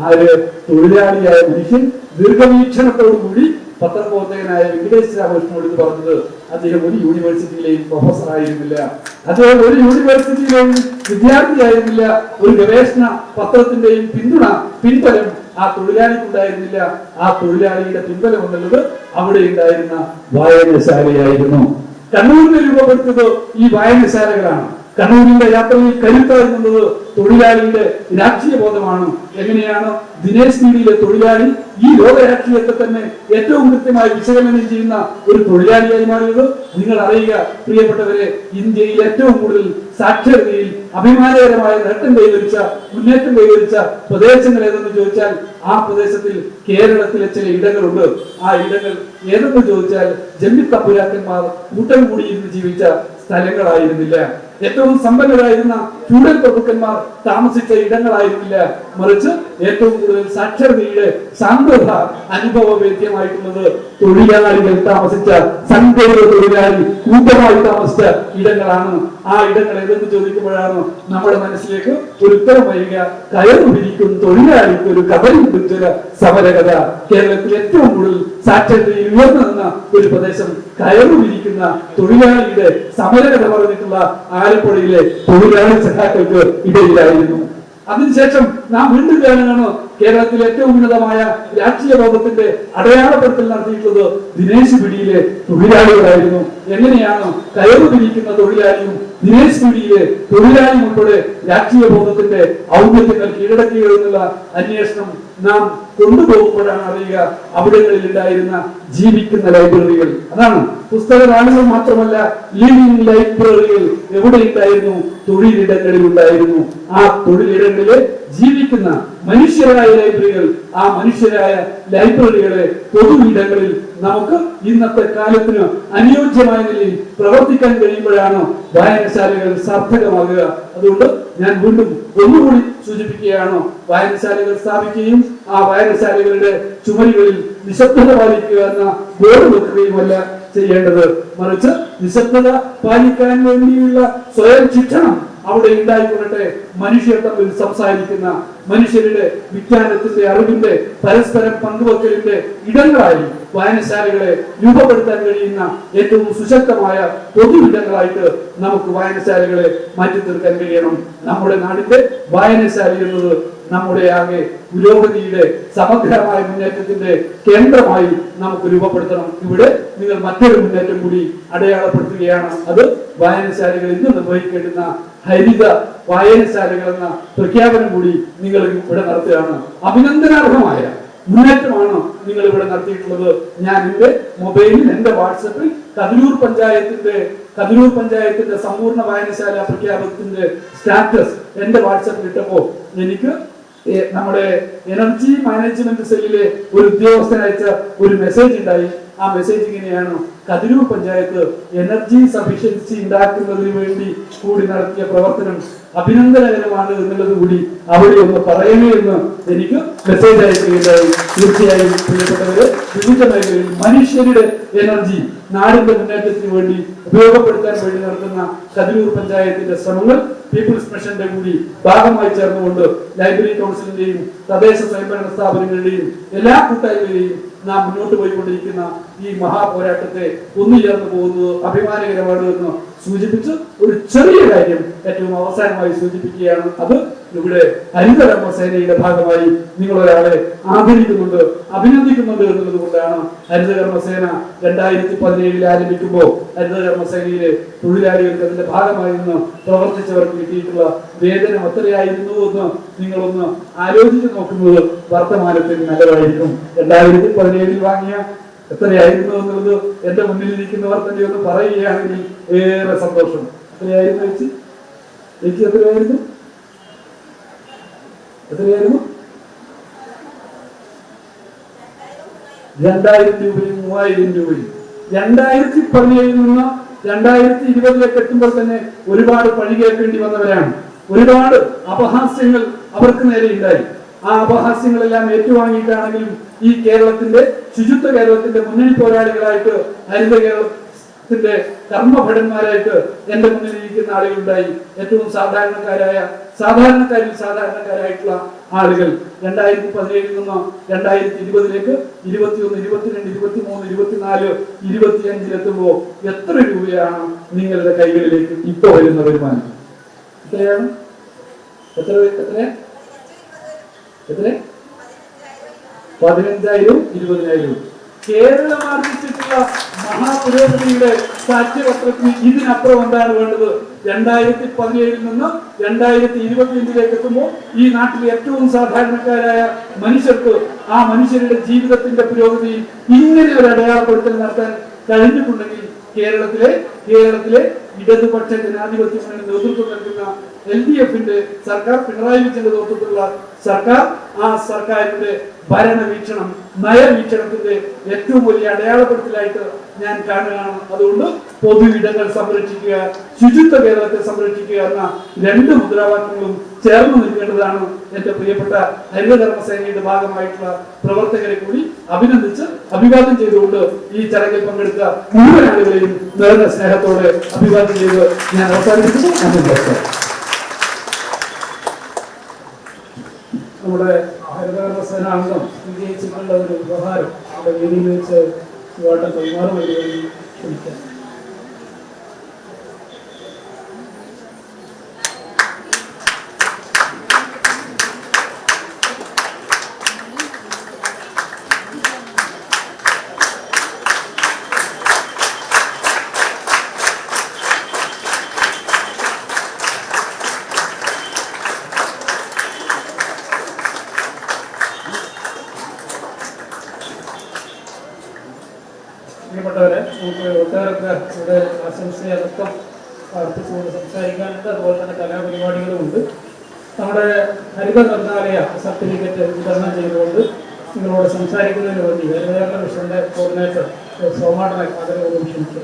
C: ആര് തൊഴിലാളിയായ മനുഷ്യൻ ദീർഘവീക്ഷണത്തോടു കൂടി പത്രപ്രവർത്തകനായ വെങ്കടേഷ് രാമകൃഷ്ണനോട് ഇത് പറഞ്ഞത് അദ്ദേഹം ഒരു യൂണിവേഴ്സിറ്റിയിലെയും പ്രൊഫസർ ആയിരുന്നില്ല, അദ്ദേഹം ഒരു യൂണിവേഴ്സിറ്റിയിലെയും വിദ്യാർത്ഥിയായിരുന്നില്ല. ഒരു ഗവേഷണ പത്രത്തിന്റെയും പിൻബലം ആ തൊഴിലാളിക്കുണ്ടായിരുന്നില്ല. ആ തൊഴിലാളിയുടെ പിൻബലം എന്നുള്ളത് അവിടെ ഉണ്ടായിരുന്ന വായനശാലയായിരുന്നു. കണ്ണൂരിനെ രൂപപ്പെടുത്തിയത് ഈ വായനശാലകളാണ്. കണ്ണൂരിന്റെ യാത്രയിൽ കരുത്തായി നിന്നത് തൊഴിലാളിയുടെ രാഷ്ട്രീയ ബോധമാണ്. എങ്ങനെയാണ് ദിനേശ് പീഡിയിലെ തൊഴിലാളി ഈ ലോക രാഷ്ട്രീയത്തെ തന്നെ ഏറ്റവും കൃത്യമായി വിശകലനം ചെയ്യുന്ന ഒരു തൊഴിലാളിയായി മാറിയത്? നിങ്ങൾ അറിയുക പ്രിയപ്പെട്ടവരെ, ഇന്ത്യയിൽ ഏറ്റവും കൂടുതൽ സാക്ഷരതയിൽ അഭിമാനകരമായ മുന്നേറ്റം കൈവരിച്ച പ്രദേശങ്ങൾ ഏതെന്ന് ചോദിച്ചാൽ ആ പ്രദേശത്തിൽ കേരളത്തിലെ ചില ഇടങ്ങളുണ്ട്. ആ ഇടങ്ങൾ ഏതെന്ന് ചോദിച്ചാൽ ജന്മിത്തമ്പുരാക്കന്മാർ കൂട്ടം കൂടിയിരുന്ന് ജീവിച്ച സ്ഥലങ്ങളായിരുന്നില്ല. ഏറ്റവും സമ്പന്നരായിരുന്ന ഫ്യൂഡൽ പ്രഭുക്കന്മാർ താമസിച്ച ഇടങ്ങളായിരുന്നില്ല. മറിച്ച് ഏറ്റവും കൂടുതൽ സാക്ഷരതയുടെ സാന്ദ്രത അനുഭവവേദ്യമായിട്ടുള്ളത് തൊഴിലാളികൾ താമസിച്ച, സംഘടിത തൊഴിലാളി കൂട്ടമായി താമസിച്ച ഇടങ്ങളാണ്. ആ ഇടങ്ങൾ ഏതെന്ന് ചോദിക്കുമ്പോഴാണ് നമ്മുടെ മനസ്സിലേക്ക് ഒരു ഉത്തരം വരിക. കയറു പിരിക്കും തൊഴിലാളിക്ക് ഒരു കഥയും ചില സമരകഥ. കേരളത്തിൽ ഏറ്റവും കൂടുതൽ സാക്ഷരതയിൽ ഉയർന്നു നിന്ന ഒരു പ്രദേശം കയറു പിരിക്കുന്ന തൊഴിലാളിയുടെ സമരകഥ പറഞ്ഞിട്ടുള്ള ആലപ്പുഴയിലെ തൊഴിലാളി സഖാക്കൾക്ക് ഇടയിലായിരുന്നു. അതിനുശേഷം നാം വീണ്ടും കാണുകയാണ് കേരളത്തിലെ ഏറ്റവും ഉന്നതമായ രാഷ്ട്രീയ ബോധത്തിന്റെ അടയാളപ്പെടുത്തൽ നടത്തിയിട്ടുള്ളത് ദിനേശ് പിടിയിലെ തൊഴിലാളികളായിരുന്നു. എങ്ങനെയാണ് കയറു പിരിക്കുന്ന തൊഴിലാളിയും ദിനേശ് പിടിയിലെ തൊഴിലാളിയും ഉൾപ്പെടെ രാഷ്ട്രീയ ബോധത്തിന്റെ ഔന്നത്യങ്ങൾ കീഴടക്കുക എന്നുള്ള അന്വേഷണം നാം കൊണ്ടുപോകുമ്പോഴാണ് അറിയുക അവിടങ്ങളിൽ ഉണ്ടായിരുന്ന ജീവിക്കുന്ന ലൈബ്രറികൾ. അതാണ് പുസ്തകധാരകൾ മാത്രമല്ല, ലിവിംഗ് ലൈബ്രറികൾ എവിടെ ഉണ്ടായിരുന്നു? തൊഴിലിടങ്ങളിൽ ഉണ്ടായിരുന്നു. ആ തൊഴിലിടങ്ങളിലെ ജീവിക്കുന്ന മനുഷ്യരായ ലൈബ്രറികൾ, ആ മനുഷ്യരായ ലൈബ്രറികളെ പൊതു ഇടങ്ങളിൽ നമുക്ക് ഇന്നത്തെ കാലത്തിന് അനുയോജ്യമായ നിലയിൽ പ്രവർത്തിക്കാൻ കഴിയുമ്പോഴാണ് വായനശാലകൾ സാർത്ഥകമാകുക. അതുകൊണ്ട് ഞാൻ വീണ്ടും ഒന്നുകൂടി സൂചിപ്പിക്കുകയാണ്, വായനശാലകൾ സ്ഥാപിക്കുകയും ആ വായനശാലകളുടെ ചുമരുകളിൽ നിശബ്ദത പാലിക്കുക എന്ന ബോർഡ് വെക്കുകയുമല്ല ചെയ്യേണ്ടത്. മറിച്ച് നിശബ്ദത പാലിക്കാൻ വേണ്ടിയുള്ള സ്വയം ശിക്ഷണം അവിടെ ഉണ്ടായിക്കൊള്ളട്ടെ. മനുഷ്യർ തമ്മിൽ സംസാരിക്കുന്ന, മനുഷ്യരുടെ വിജ്ഞാനത്തിന്റെ അറിവിന്റെ പരസ്പരം പങ്കുവെക്കലിന്റെ ഇടങ്ങളായി വായനശാലകളെ രൂപപ്പെടുത്താൻ കഴിയുന്ന ഏറ്റവും സുശക്തമായ പൊതു ഇടങ്ങളായിട്ട് നമുക്ക് വായനശാലകളെ മാറ്റി തീർക്കാൻ കഴിയണം. നമ്മുടെ നാടിന്റെ വായനശാല എന്നത് നമ്മുടെ ആകെ പുരോഗതിയുടെ സമഗ്രമായ മുന്നേറ്റത്തിന്റെ കേന്ദ്രമായി നമുക്ക് രൂപപ്പെടുത്തണം. ഇവിടെ നിങ്ങൾ മറ്റൊരു മുന്നേറ്റം കൂടി അടയാളപ്പെടുത്തുകയാണ്. അത് വായനശാലകൾ ഇന്ന് നിർവഹിക്കേണ്ടുന്ന ഹരിത വായനശാലകൾ എന്ന പ്രഖ്യാപനം കൂടി നിങ്ങൾ ഇവിടെ നടത്തുകയാണ്. അഭിനന്ദനാർഹമായ മുന്നേറ്റമാണ് നിങ്ങൾ ഇവിടെ നടത്തിയിട്ടുള്ളത്. ഞാൻ എന്റെ മൊബൈലിൽ, എന്റെ വാട്സപ്പിൽ കതിരൂർ പഞ്ചായത്തിന്റെ സമ്പൂർണ്ണ വായനശാല പ്രഖ്യാപനത്തിന്റെ സ്റ്റാറ്റസ് എന്റെ വാട്സപ്പിൽ ഇട്ടപ്പോ എനിക്ക് നമ്മുടെ എനർജി മാനേജ്മെന്റ് സെല്ലിലെ ഒരു ഉദ്യോഗസ്ഥൻ അയച്ച ഒരു മെസ്സേജ് ഉണ്ടായി. ആ മെസ്സേജ് ഇങ്ങനെയാണ്: കതിരൂർ പഞ്ചായത്ത് എനർജി സഫിഷ്യൻസി ഉണ്ടാക്കുന്നതിന് വേണ്ടി കൂടി നടത്തിയ പ്രവർത്തനം അഭിനന്ദനകരമാണ് എന്നുള്ളത് കൂടി അവിടെ ഒന്ന് പറയണേ എന്ന് എനിക്ക് മെസ്സേജ് അയക്കുകയുണ്ടായി. തീർച്ചയായും പ്രിയപ്പെട്ടവര്, വിവിധ മേഖലയിൽ മനുഷ്യരുടെ എനർജി നാടിന്റെ മുന്നേറ്റത്തിന് വേണ്ടി ഉപയോഗപ്പെടുത്താൻ വേണ്ടി നടത്തുന്ന കതിരൂർ പഞ്ചായത്തിന്റെ ശ്രമങ്ങൾ പീപ്പിൾസ് മിഷന്റെ കൂടി ഭാഗമായി ചേർന്നുകൊണ്ട് ലൈബ്രറി കൗൺസിലിന്റെയും തദ്ദേശ സ്വയംഭരണ സ്ഥാപനങ്ങളുടെയും എല്ലാ കൂട്ടായ്മകളെയും നാം മുന്നോട്ട് പോയിക്കൊണ്ടിരിക്കുന്ന ഈ മഹാപോരാട്ടത്തെ ഒന്നുചേർന്ന് പോകുന്നത് അഭിമാനകരമാണ് എന്ന് സൂചിപ്പിച്ച് ഒരു ചെറിയ കാര്യം ഏറ്റവും അവസാനമായി സൂചിപ്പിക്കുകയാണ്. അത് ഇവിടെ ഹരിതകർമ്മ സേനയുടെ ഭാഗമായി നിങ്ങൾ ഒരാളെ ആദരിക്കുന്നുണ്ട്, അഭിനന്ദിക്കുന്നുണ്ട് എന്നുള്ളത് കൊണ്ടാണ് ഹരിതകർമ്മ സേന 2017 ആരംഭിക്കുമ്പോൾ ഹരിതകർമ്മ സേനയിലെ തൊഴിലാളികൾക്ക് അതിന്റെ ഭാഗമായി നിന്ന് പ്രവർത്തിച്ചവർക്ക് കിട്ടിയിട്ടുള്ള വേതനം എത്രയായിരുന്നു എന്ന് നിങ്ങളൊന്ന് ആലോചിച്ച് നോക്കുന്നത് വർത്തമാനത്തിന് നല്ലതായിരിക്കും. 2017 വാങ്ങിയ എത്രയായിരുന്നു എന്നുള്ളത് എന്റെ മുന്നിൽ ഇരിക്കുന്നവർ തന്നെ ഒന്ന് പറയുകയാണെങ്കിൽ ഏറെ സന്തോഷം. എത്രയായിരുന്നു ചേച്ചി? എത്രയായിരുന്നു? 2000 രൂപയും 3000 രൂപയും. 2017 നിന്ന് 2020 എത്തുമ്പോൾ തന്നെ ഒരുപാട് പഴി കേൾക്കേണ്ടി വന്നവരാണ്. ഒരുപാട് അപഹാസ്യങ്ങൾ അവർക്ക് നേരെ ഉണ്ടായി. ആ അപഹാസ്യങ്ങളെല്ലാം ഏറ്റുവാങ്ങിയിട്ടാണെങ്കിലും ഈ കേരളത്തിന്റെ ശുചിത്വ കേരളത്തിന്റെ മുന്നണി പോരാളികളായിട്ട് ഹരിത കേരളം ത്തിന്റെ കർമ്മഭടന്മാരായിട്ട് എന്റെ മുന്നിൽ ഇരിക്കുന്ന ആളുകളുണ്ടായി. ഏറ്റവും സാധാരണക്കാരായിട്ടുള്ള ആളുകൾ 2017 നിന്ന് 2020 21, 22, 23, 24, 25 എത്ര രൂപയാണ് നിങ്ങളുടെ കൈകളിലേക്ക് ഇപ്പൊ വരുന്ന വരുമാനം? എത്രയാണ്? എത്ര 15,000, 20,000. കേരളം ആർജിച്ചിട്ടുള്ള മഹാപുരോഗതിയുടെ സാക്ഷ്യപത്രത്തിന് ഇതിനപ്പുറം എന്താണ് വേണ്ടത്? 2017 നിന്ന് 2025 എത്തുമ്പോൾ ഈ നാട്ടിലെ ഏറ്റവും സാധാരണക്കാരായ മനുഷ്യർക്ക് ആ മനുഷ്യരുടെ ജീവിതത്തിന്റെ പുരോഗതിയിൽ ഇങ്ങനെ ഒരു അടയാളപ്പെടുത്തൽ നടത്താൻ കഴിഞ്ഞിട്ടുണ്ടെങ്കിൽ കേരളത്തിലെ ഇടതുപക്ഷ ജനാധിപത്യ മുന്നണി നേതൃത്വം നൽകുന്ന LDF-ന്റെ സർക്കാർ, പിണറായി വിജയന്റെ നേതൃത്വത്തിലുള്ള സർക്കാർ, ആ സർക്കാരിന്റെ ഭരണവീക്ഷണം, നയവീക്ഷണത്തിന്റെ ഏറ്റവും വലിയ അടയാളപ്പെടുത്തലായിട്ട് ഞാൻ കാണുകയാണ്. അതുകൊണ്ട് പൊതു ഇടങ്ങൾ സംരക്ഷിക്കുക, ശുചിത്വ കേരളത്തെ സംരക്ഷിക്കുക എന്ന 2 മുദ്രാവാക്യങ്ങളും ചേർന്ന് നിൽക്കേണ്ടതാണ്. എന്റെ പ്രിയപ്പെട്ട ഹരിതകർമ്മസേനയുടെ ഭാഗമായിട്ടുള്ള പ്രവർത്തകരെ കൂടി അഭിനന്ദിച്ച് അഭിവാദ്യം ചെയ്തുകൊണ്ട് ഈ ചടങ്ങിൽ പങ്കെടുത്ത മുഴുവൻ ആളുകളെയും നിറഞ്ഞ സ്നേഹത്തോടെ അഭിവാദ്യം ചെയ്ത് ഞാൻ അവസാനിപ്പിച്ചു.
B: നമ്മുടെ ഹരിതകർമ്മസേന അംഗം വിജയിച്ചിട്ടുള്ള ഒരു ഉപഹാരം നമ്മുടെ വേദിയിൽ വെച്ച് ചുവാട്ടം കൈമാറും വഴി ക്ഷണിക്കാം. പ്രിയപ്പെട്ടവരെ, നമുക്ക് ഒട്ടേറെ ഇവിടെ ആശംസയടക്കം അർപ്പിച്ചുകൊണ്ട് സംസാരിക്കാനുണ്ട്. അതുപോലെ തന്നെ കലാപരിപാടികളുമുണ്ട്. നമ്മുടെ ഹരിത ഗ്രന്ഥാലയ സർട്ടിഫിക്കറ്റ് വിതരണം ചെയ്തുകൊണ്ട് നിങ്ങളോട് സംസാരിക്കുന്നതിന് വേണ്ടി ഹരിതകർമ്മ മിഷന്റെ കോർഡിനേറ്റർ സോമാടനെ ആദരവോടും ക്ഷണിക്കുക.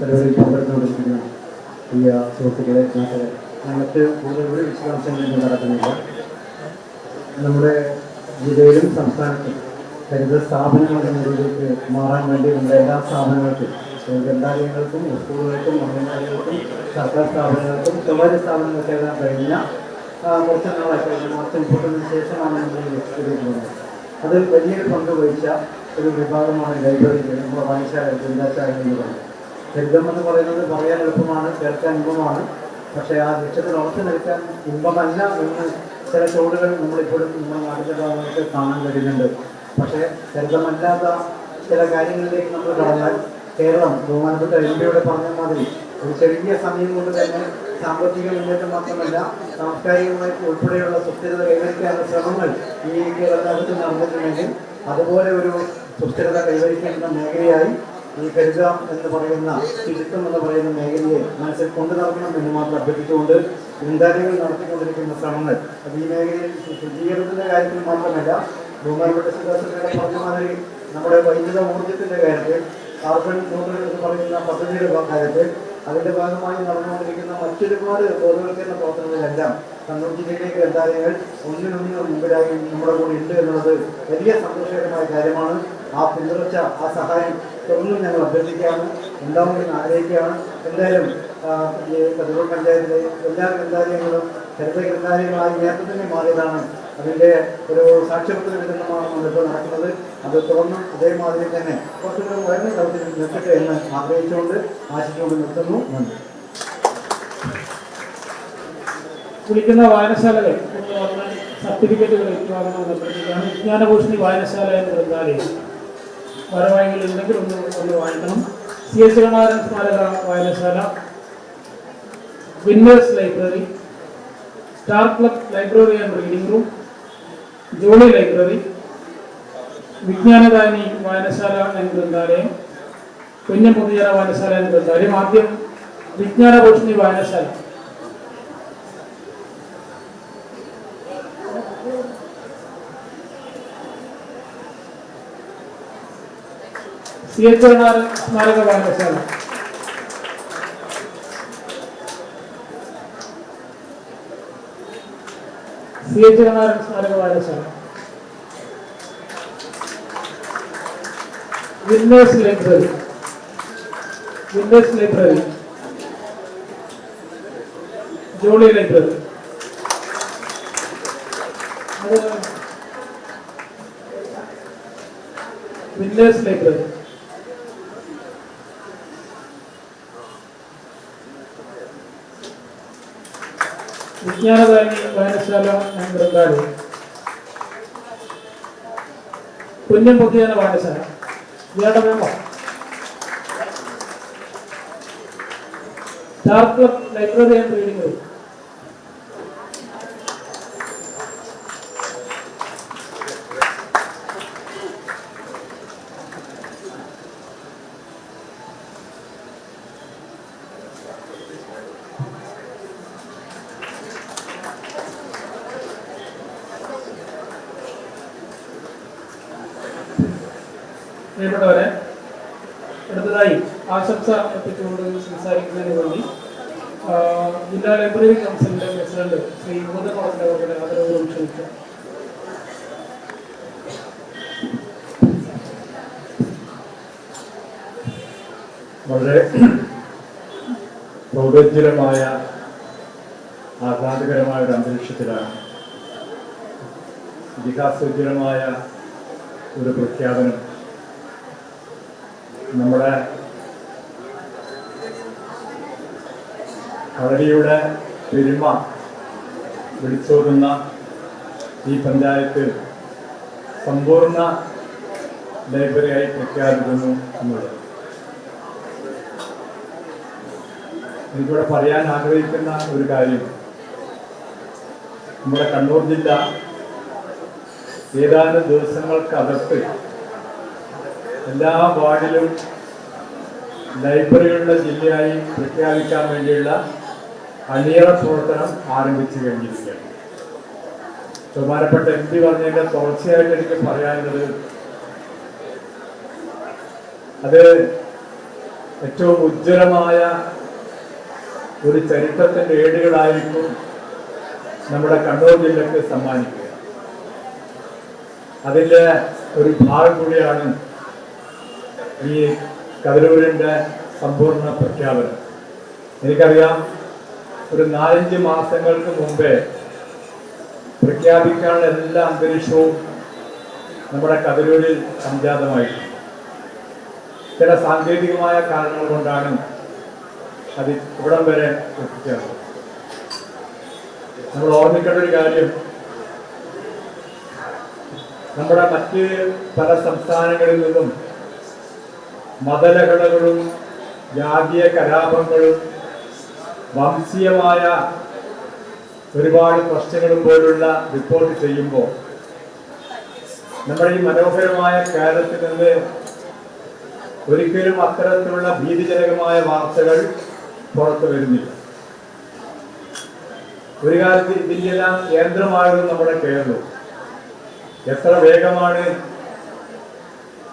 D: പരിപാടിയിൽ പങ്കെടുത്തുകൊണ്ടിരിക്കുന്ന പ്രിയ സുഹൃത്തുക്കളെ, നാട്ടുകാരെ, ഞങ്ങൾക്ക് കൂടുതൽ വിശദാംശങ്ങളൊന്നും നടക്കുന്നില്ല. നമ്മുടെ ജില്ലയിലും സംസ്ഥാനത്തും ഹരിത സ്ഥാപനങ്ങളുടെ നിലയിലേക്ക് മാറാൻ വേണ്ടി നമ്മുടെ എല്ലാ സ്ഥാപനങ്ങൾക്കും, ഗ്രന്ഥാലയങ്ങൾക്കും, സ്കൂളുകൾക്കും, അംഗൻവാടികൾക്കും, സർക്കാർ സ്ഥാപനങ്ങൾക്കും, സ്വകാര്യ സ്ഥാപനങ്ങൾക്കെല്ലാം കഴിഞ്ഞ കുറച്ച് നാളായി, കഴിഞ്ഞ മാസം 30 ശേഷമാണ് നമ്മൾ ലക്ഷ്യത്തിലേക്ക്. അത് വലിയൊരു പങ്ക് വഹിച്ച ഒരു വിഭാഗമാണ് ലൈബ്രറി, നമ്മുടെ വായനശാല, ഗ്രന്ഥശാല എന്ന് പറയുന്നത്. ഹരിതം എന്ന് പറയുന്നത് പറയാൻ എളുപ്പമാണ്, കേൾക്കാൻ ഇമ്പമാണ്. പക്ഷേ ആ ലക്ഷ്യത്തിൽ ഉറച്ചു നിൽക്കാൻ ഇമ്പമല്ല എന്ന് ചില ചോടുകൾ നമ്മളിപ്പോഴും നമ്മുടെ നാട്ടിലെ ഭാഗങ്ങൾക്ക് കാണാൻ കഴിയുന്നുണ്ട്. പക്ഷേ ഹരിതമല്ലാത്ത ചില കാര്യങ്ങളിലേക്ക് നമ്മൾ കടന്നാൽ കേരളം, ബഹുമാനപ്പെട്ട MP-യുടെ പറഞ്ഞ മാതിരി ഒരു ചെറിയ സമയം കൊണ്ട് തന്നെ സാമ്പത്തിക മുന്നേറ്റം മാത്രമല്ല സാംസ്കാരികമായി ഉൾപ്പെടെയുള്ള സുസ്ഥിരത കൈവരിക്കാനുള്ള ശ്രമങ്ങൾ ഈ കേരളത്തിൽ നടന്നിട്ടുണ്ടെങ്കിൽ അതുപോലെ ഒരു സുസ്ഥിരത കൈവരിക്കേണ്ട മേഖലയായി ഈ ഹരിത എന്ന് പറയുന്ന, ശുചിത്വം എന്ന് പറയുന്ന മേഖലയെ മനസ്സിൽ കൊണ്ടു നടക്കണം എന്ന് മാത്രം അഭ്യർത്ഥിച്ചുകൊണ്ട് ഗ്രന്ഥാലയങ്ങൾ നടത്തിക്കൊണ്ടിരിക്കുന്ന ശ്രമങ്ങൾ അത് ഈ മേഖലയിൽ ശുചീകരണത്തിൻ്റെ കാര്യത്തിൽ മാത്രമല്ല, ബഹുമാനപ്പെട്ട സുധാകരൻ പറഞ്ഞ മാതിരി നമ്മുടെ വൈദ്യുത ഊർജ്ജത്തിൻ്റെ കാര്യത്തിൽ, കാർബൺ ന്യൂട്രൽ എന്ന് പറയുന്ന പദ്ധതിയുടെ കാര്യത്തിൽ, അതിൻ്റെ ഭാഗമായി നടന്നുകൊണ്ടിരിക്കുന്ന മറ്റൊരുപാട് ബോധവൽക്കരണ പ്രവർത്തനങ്ങളെല്ലാം കണ്ണൂർ ജില്ലയിലെ ഗ്രന്ഥാലയങ്ങൾ ഒന്നിനൊന്നിന് മുമ്പിലായി നമ്മുടെ കൂടെ ഉണ്ട് എന്നുള്ളത് വലിയ സന്തോഷകരമായ കാര്യമാണ്. ആ പിന്തുണച്ച, ആ സഹായം തുടർന്നും ഞങ്ങൾ അഭ്യർത്ഥിക്കുകയാണ്, ഉണ്ടാവുമെന്ന് ആഗ്രഹിക്കുകയാണ്. എന്തായാലും ഈ കതിരൂർ പഞ്ചായത്തിലെ എല്ലാ ഗ്രന്ഥാലയങ്ങളും ഹരിത ഗ്രന്ഥാലയങ്ങളായി നേരത്തെ തന്നെ മാറിയതാണ്. അതിൻ്റെ ഒരു സാക്ഷ്യപത്ര വിതരണമാണ് നമ്മളിപ്പോൾ നടക്കുന്നത്. അത് തുടർന്നും അതേമാതിരി തന്നെ കുറച്ചുകൂടെ ഉയർന്ന തലത്തിൽ നിർത്തട്ടെ എന്ന് ആഗ്രഹിച്ചുകൊണ്ട് ആശിച്ചുകൊണ്ട് നിർത്തുന്നു. നന്ദി.
B: വിളിക്കുന്ന വായനശാലകൾ സർട്ടിഫിക്കറ്റുകൾ ഏറ്റുവാങ്ങണമെന്ന് അഭ്യർത്ഥിക്കുകയാണ്. വിജ്ഞാനഭൂഷണി വായനശാല എന്ന ഗ്രന്ഥാലയം ഭാരവാഹികളുണ്ടെങ്കിൽ ഒന്ന് വാങ്ങിക്കണം. CH കണാരൻ സ്മാരക വായനശാല, Winners Library, Star Club Library and Reading Room, Jolly Library, Vijnanadani വായനശാല എന്ന ഗ്രന്ഥാലയം, കുഞ്ഞം പൊതുജന വായനശാല എന്ന ഗ്രന്ഥാലയം. ആദ്യം വിജ്ഞാനഭൂഷണി വായനശാല. CH കണാരൻ സ്മാരക വായനശാല, സി എച്ച് കനാരൻ സ്മാരക വായനശാല, Winners Library, Jolly Library, Winners Library, Vijnanadani വായനശാല ആൻഡ് ഗ്രന്ഥാലയം, കുഞ്ഞൻ പൊതുജന വായനശാല, വേണ്ടമേമോ Star Club Library and Reading Room, പ്രിയപ്പെട്ടവരെ, അടുത്തതായി ആശംസ എത്തിച്ചുകൊണ്ട് സംസാരിക്കുന്നതിന് വേണ്ടി ജില്ലാ ലൈബ്രറി കൗൺസിലിന്റെ പ്രസിഡന്റ് ശ്രീ മുകുന്ദൻ അവരുടെ ആദരവുകളും ക്ഷണിച്ചു.
E: വളരെ പ്രൗഢോജ്വലമായ ആഹ്ലാദകരമായ ഒരു അന്തരീക്ഷത്തിലാണ് ഇതിഹാസോജ്വലമായ ഒരു പ്രഖ്യാപനം നമ്മുടെ കളരിയുടെ പെരുമ വിളിച്ചോതുന്ന ഈ പഞ്ചായത്ത് സമ്പൂർണ്ണ ലൈബ്രറിയായി പ്രഖ്യാപിക്കുന്നു എന്നുള്ളത്. എനിക്കിവിടെ പറയാൻ ആഗ്രഹിക്കുന്ന ഒരു കാര്യം, നമ്മുടെ കണ്ണൂർ ജില്ല ഏതാനും ദിവസങ്ങൾക്കകത്ത് എല്ലാ വാർഡിലും ലൈബ്രറികളുടെ ജില്ലയായി പ്രഖ്യാപിക്കാൻ വേണ്ടിയുള്ള അണിയറ പ്രവർത്തനം ആരംഭിച്ചു കഴിഞ്ഞിരിക്കുകയാണ്. ബഹുമാനപ്പെട്ട MP പറഞ്ഞതിന്റെ തുടർച്ചയായിട്ട് എനിക്ക് പറയാനുള്ളത്, അത് ഏറ്റവും ഉജ്ജ്വലമായ ഒരു ചരിത്രത്തിന്റെ ഏടുകളായിരിക്കും നമ്മുടെ കണ്ണൂർ ജില്ലക്ക് സമ്മാനിക്കുക. അതിൻ്റെ ഒരു ഭാഗം കൂടിയാണ് ഈ കതിരൂരിൻ്റെ സമ്പൂർണ്ണ പ്രഖ്യാപനം. എനിക്കറിയാം, ഒരു 4-5 മാസങ്ങൾക്ക് മുമ്പേ പ്രഖ്യാപിക്കാനുള്ള എല്ലാ അന്തരീക്ഷവും നമ്മുടെ കതിരൂരിൽ സംജാതമായിട്ടുണ്ട്. ചില സാങ്കേതികമായ കാരണങ്ങൾ കൊണ്ടാണ് അത് ഇവിടം വരെ എത്തിച്ചേർന്നത്. നമ്മൾ ഓർമ്മിക്കേണ്ട ഒരു കാര്യം, നമ്മുടെ മറ്റ് പല സംസ്ഥാനങ്ങളിൽ നിന്നും മതലഹളകളും ജാതീയ കലാപങ്ങളും വംശീയമായ ഒരുപാട് പ്രശ്നങ്ങളും പോലുള്ള റിപ്പോർട്ട് ചെയ്യുമ്പോൾ നമ്മുടെ ഈ മനോഹരമായ കേരളത്തിൽ നിന്ന് ഒരിക്കലും അത്തരത്തിലുള്ള ഭീതിജനകമായ വാർത്തകൾ പുറത്തു വരുന്നില്ല. ഒരു കാലത്ത് ഇതിൻ്റെല്ലാം കേന്ദ്രമായിരുന്നു നമ്മുടെ കേരളം. എത്ര വേഗമാണ്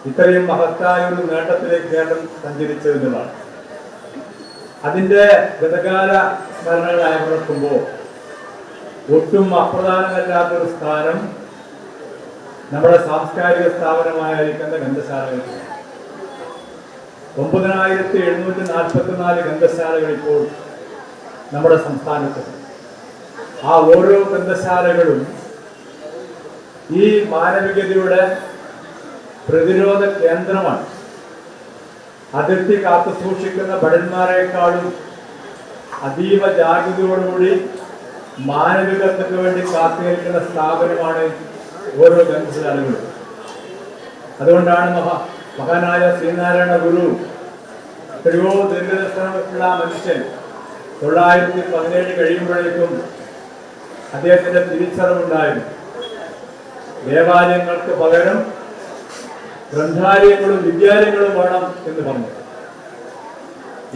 E: ഇത്രയും മഹത്തായ ഒരു നേട്ടത്തിലേക്ക് കേരളം സഞ്ചരിച്ചതെന്നുള്ളതാണ്. അതിൻ്റെ ഗതകാല സ്മരണകൾ അയവിറക്കുമ്പോൾ ഒട്ടും അപ്രധാനമല്ലാത്തൊരു സ്ഥാനം നമ്മുടെ സാംസ്കാരിക സ്ഥാപനമായിരിക്കുന്ന ഗ്രന്ഥശാലകൾക്ക്. 9744 ഗ്രന്ഥശാലകൾ ഇപ്പോൾ നമ്മുടെ സംസ്ഥാനത്തുണ്ട്. ആ ഓരോ ഗ്രന്ഥശാലകളും ഈ മാനവികതയുടെ പ്രതിരോധ കേന്ദ്രമാണ്. അതിർത്തി കാത്തു സൂക്ഷിക്കുന്ന ഭടന്മാരെക്കാളും അതീവ ജാഗ്രതയോടുകൂടി മാനവികതയ്ക്ക് വേണ്ടി കാത്തുനിൽക്കുന്ന സ്ഥാപനമാണ് ഓരോ ഗ്രന്ഥശാലകളും. അതുകൊണ്ടാണ് മഹാനായ ശ്രീനാരായണ ഗുരു എത്രയോ ദീർഘദർശനമുള്ള മനുഷ്യൻ 917 കഴിയുമ്പോഴേക്കും അദ്ദേഹത്തിന്റെ തിരിച്ചറിവുണ്ടായിരുന്നു. ദേവാലയങ്ങൾക്ക് പകരം ഗ്രന്ഥാലയങ്ങളും വിദ്യാലയങ്ങളും വേണം എന്ന് പറഞ്ഞു.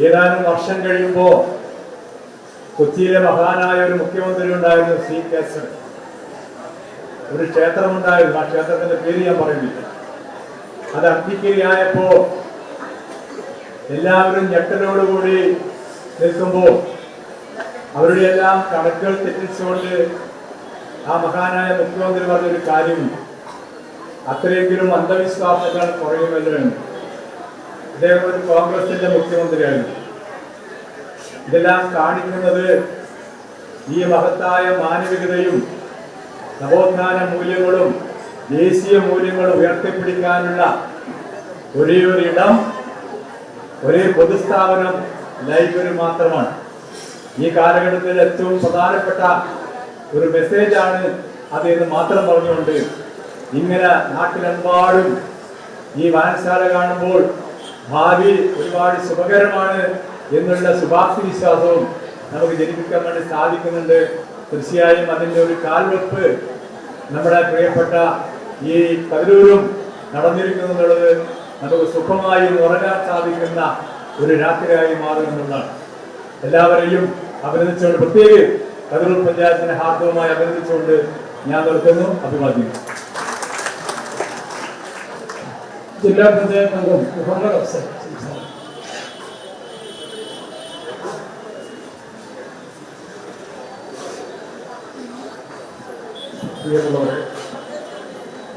E: ഏതാനും വർഷം കഴിയുമ്പോൾ കൊച്ചിയിലെ മഹാനായ ഒരു മുഖ്യമന്ത്രി ഉണ്ടായിരുന്നു, C. കേസൻ. ഒരു ക്ഷേത്രമുണ്ടായിരുന്നു. ആ ക്ഷേത്രത്തിന്റെ പേര് ഞാൻ പറയുന്നില്ല. അത് അഗ്നിക്കിരിയായപ്പോ എല്ലാവരും ഞെട്ടലോടുകൂടി നിൽക്കുമ്പോൾ അവരുടെ എല്ലാം കണക്കുകൾ തെറ്റിച്ചുകൊണ്ട് ആ മഹാനായ മുഖ്യമന്ത്രി പറഞ്ഞൊരു കാര്യമുണ്ട്, അത്രയെങ്കിലും അന്ധവിശ്വാസങ്ങൾ കുറയുമല്ലോ എന്ന്. അദ്ദേഹം ഒരു കോൺഗ്രസിന്റെ മുഖ്യമന്ത്രിയായിരുന്നു. ഇതെല്ലാം കാണിക്കുന്നത് ഈ മഹത്തായ മാനവികതയും നവോത്ഥാന മൂല്യങ്ങളും ദേശീയ മൂല്യങ്ങളും ഉയർത്തിപ്പിടിക്കാനുള്ള ഒരേ ഒരു ഇടം, ഒരേ പൊതുസ്ഥാപനം ലൈബ്രറി മാത്രമാണ്. ഈ കാലഘട്ടത്തിൽ ഏറ്റവും പ്രധാനപ്പെട്ട ഒരു മെസ്സേജാണ് അത് എന്ന് മാത്രം പറഞ്ഞുകൊണ്ട് ഇങ്ങനെ നാട്ടിലെമ്പാടും ഈ വായനശാല കാണുമ്പോൾ ഭാവി ഒരുപാട് ശുഭകരമാണ് എന്നുള്ള ശുഭാപ്തി വിശ്വാസവും നമുക്ക് ജനിപ്പിക്കാൻ വേണ്ടി സാധിക്കുന്നുണ്ട്. തീർച്ചയായും അതിൻ്റെ ഒരു കാൽവെപ്പ് നമ്മുടെ പ്രിയപ്പെട്ട ഈ കതിരൂരും നടന്നിരിക്കുന്നുള്ളത് നമുക്ക് സുഖമായി ഉറങ്ങാൻ സാധിക്കുന്ന ഒരു രാത്രിയായി മാറുമെന്നുള്ളതാണ്. എല്ലാവരെയും അഭിനന്ദിച്ചുകൊണ്ട്, പ്രത്യേകം കതിരൂർ പഞ്ചായത്തിനെ ഹാർദവമായി അഭിനന്ദിച്ചുകൊണ്ട് ഞാൻ നിർത്തുന്നു. അഭിവാദ്യം.
B: ജില്ലാ പഞ്ചായത്ത് അംഗം മുഹമ്മദ് അഫ്സൽ.
F: പ്രിയമുള്ളവരെ,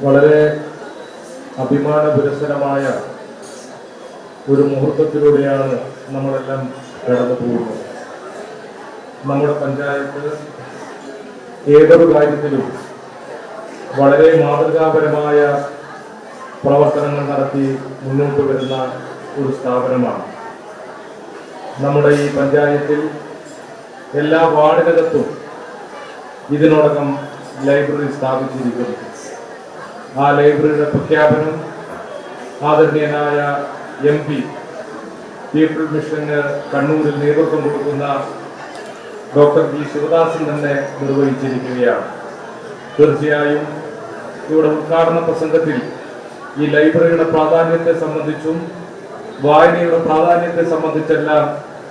F: വളരെ അഭിമാനപുരസ്സരമായ ഒരു മുഹൂർത്തത്തിലൂടെയാണ് നമ്മളെല്ലാം കടന്നു പോകുന്നത്. നമ്മുടെ പഞ്ചായത്ത് ഏതൊരു കാര്യത്തിലും വളരെ മാതൃകാപരമായ പ്രവർത്തനങ്ങൾ നടത്തി മുന്നോട്ട് വരുന്ന ഒരു സ്ഥാപനമാണ്. നമ്മുടെ ഈ പഞ്ചായത്തിൽ എല്ലാ വാർഡിനകത്തും ഇതിനോടകം ലൈബ്രറി സ്ഥാപിച്ചിരിക്കുന്നു. ആ ലൈബ്രറിയുടെ പ്രഖ്യാപനം ആദരണീയനായ MP പീപ്പിൾ മിഷന് കണ്ണൂരിൽ നേതൃത്വം കൊടുക്കുന്ന ഡോക്ടർ B. ശിവദാസൻ തന്നെ നിർവഹിച്ചിരിക്കുകയാണ്. തീർച്ചയായും ഇവിടെ ഉദ്ഘാടന പ്രസംഗത്തിൽ ഈ ലൈബ്രറിയുടെ പ്രാധാന്യത്തെ സംബന്ധിച്ചും വായനയുടെ പ്രാധാന്യത്തെ സംബന്ധിച്ചെല്ലാം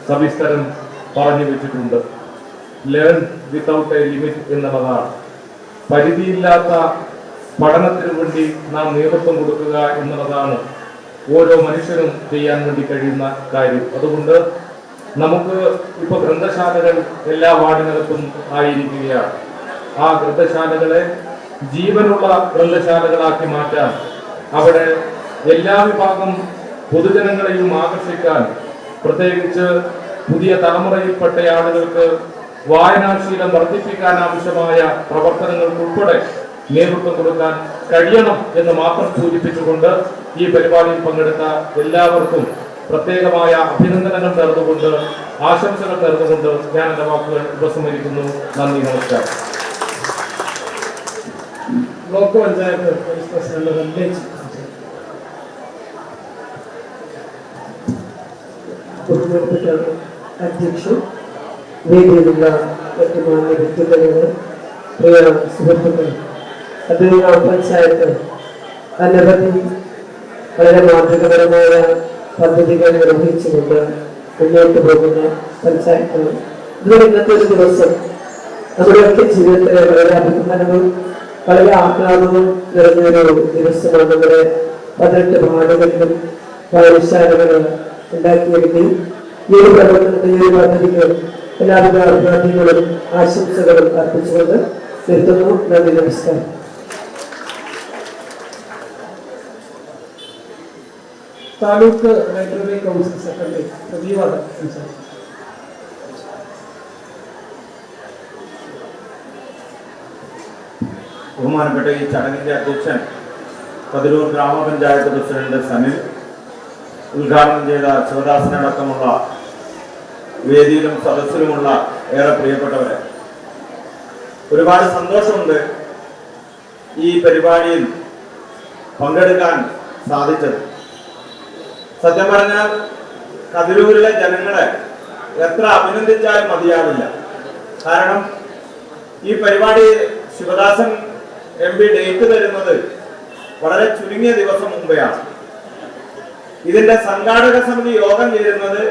F: സവിസ്തരം പറഞ്ഞു വെച്ചിട്ടുണ്ട്. ലേൺ വിത്തൗട്ട് എ ലിമിറ്റ് എന്നുള്ളതാണ്. പരിധിയില്ലാത്ത പഠനത്തിന് വേണ്ടി നാം നേതൃത്വം കൊടുക്കുക എന്നുള്ളതാണ് ഓരോ മനുഷ്യനും ചെയ്യാൻ വേണ്ടി കഴിയുന്ന കാര്യം. അതുകൊണ്ട് നമുക്ക് ഇപ്പോൾ ഗ്രന്ഥശാലകൾ എല്ലാ വാർഡിനകത്തും ആയിരിക്കുകയാണ്. ആ ഗ്രന്ഥശാലകളെ ജീവനുള്ള ഗ്രന്ഥശാലകളാക്കി മാറ്റാൻ, അവിടെ എല്ലാ വിഭാഗം പൊതുജനങ്ങളെയും ആകർഷിക്കാൻ, പ്രത്യേകിച്ച് പുതിയ തലമുറയിൽപ്പെട്ട ആളുകൾക്ക് വായനാശീലം വർദ്ധിപ്പിക്കാൻ ആവശ്യമായ പ്രവർത്തനങ്ങൾക്ക് ഉൾപ്പെടെ നേതൃത്വം കൊടുക്കാൻ കഴിയണം എന്ന് മാത്രം സൂചിപ്പിച്ചുകൊണ്ട് ഈ പരിപാടിയിൽ പങ്കെടുത്ത എല്ലാവർക്കും പ്രത്യേകമായ അഭിനന്ദനങ്ങൾ നേർന്നുകൊണ്ട്, ആശംസകൾ നേർന്നുകൊണ്ട് ഞാൻ എന്റെ വാക്കുകൾ ഉപസംഹരിക്കുന്നു. നന്ദി, നമസ്കാരം.
B: ബ്ലോക്ക് പഞ്ചായത്ത് വൈസ് പ്രസിഡന്റ്
G: ബഹുമാനപ്പെട്ട അധ്യക്ഷൻ, വേദിയിലുള്ള മറ്റു മാന്യ വ്യക്തിത്വങ്ങൾ, പ്രിയ സുഹൃത്തുക്കൾ, കതിരൂർ പഞ്ചായത്ത് അനവധി വളരെ മാതൃകപരമായ പദ്ധതികൾ നിർവഹിച്ചുകൊണ്ട് മുന്നോട്ട് പോകുന്ന പഞ്ചായത്താണ്. ഇതുപോലെ ഇന്നത്തെ ഒരു ദിവസം നമ്മുടെയൊക്കെ ജീവിതത്തിലെ വളരെ അഭിമാനവും വളരെ ആഹ്ലാദവും നിറഞ്ഞൊരു ദിവസമാണ്. നമ്മുടെ 18 വാർഡുകളിലും വായനശാലകൾ ഉണ്ടാക്കിയെടുക്കുകയും ഈ ഒരു പ്രവർത്തനത്തെ, ഈ ഒരു പദ്ധതിക്ക് എല്ലാവിധ അഭിവാദ്യങ്ങളും ആശംസകളും അർപ്പിച്ചുകൊണ്ട് നിർത്തുന്നു. നന്ദി, നമസ്കാരം.
B: താലൂക്ക് ലൈബ്രറി കൗൺസിൽ സെക്രട്ടറി പ്രദീപാണ് സംസാരിക്കുന്നത്.
H: ബഹുമാനപ്പെട്ട ഈ ചടങ്ങിന്റെ അധ്യക്ഷൻ കതിരൂർ ഗ്രാമപഞ്ചായത്ത് പ്രസിഡന്റ് സനിൽ, ഉദ്ഘാടനം ചെയ്ത ശിവദാസനടക്കമുള്ള വേദിയിലും സദസ്സിലുമുള്ള ഏറെ പ്രിയപ്പെട്ടവരെ, ഒരുപാട് സന്തോഷമുണ്ട് ഈ പരിപാടിയിൽ പങ്കെടുക്കാൻ സാധിച്ചത്. സത്യം പറഞ്ഞാൽ കതിരൂരിലെ ജനങ്ങളെ എത്ര അഭിനന്ദിച്ചാലും മതിയാവില്ല. കാരണം ഈ പരിപാടി ശിവദാസൻ MP ഡേറ്റ് തരുന്നത് വളരെ ചുരുങ്ങിയ ദിവസം മുമ്പെയാണ്. ഇതിന്റെ സംഘാടക സമിതി യോഗം ചേരുന്നത്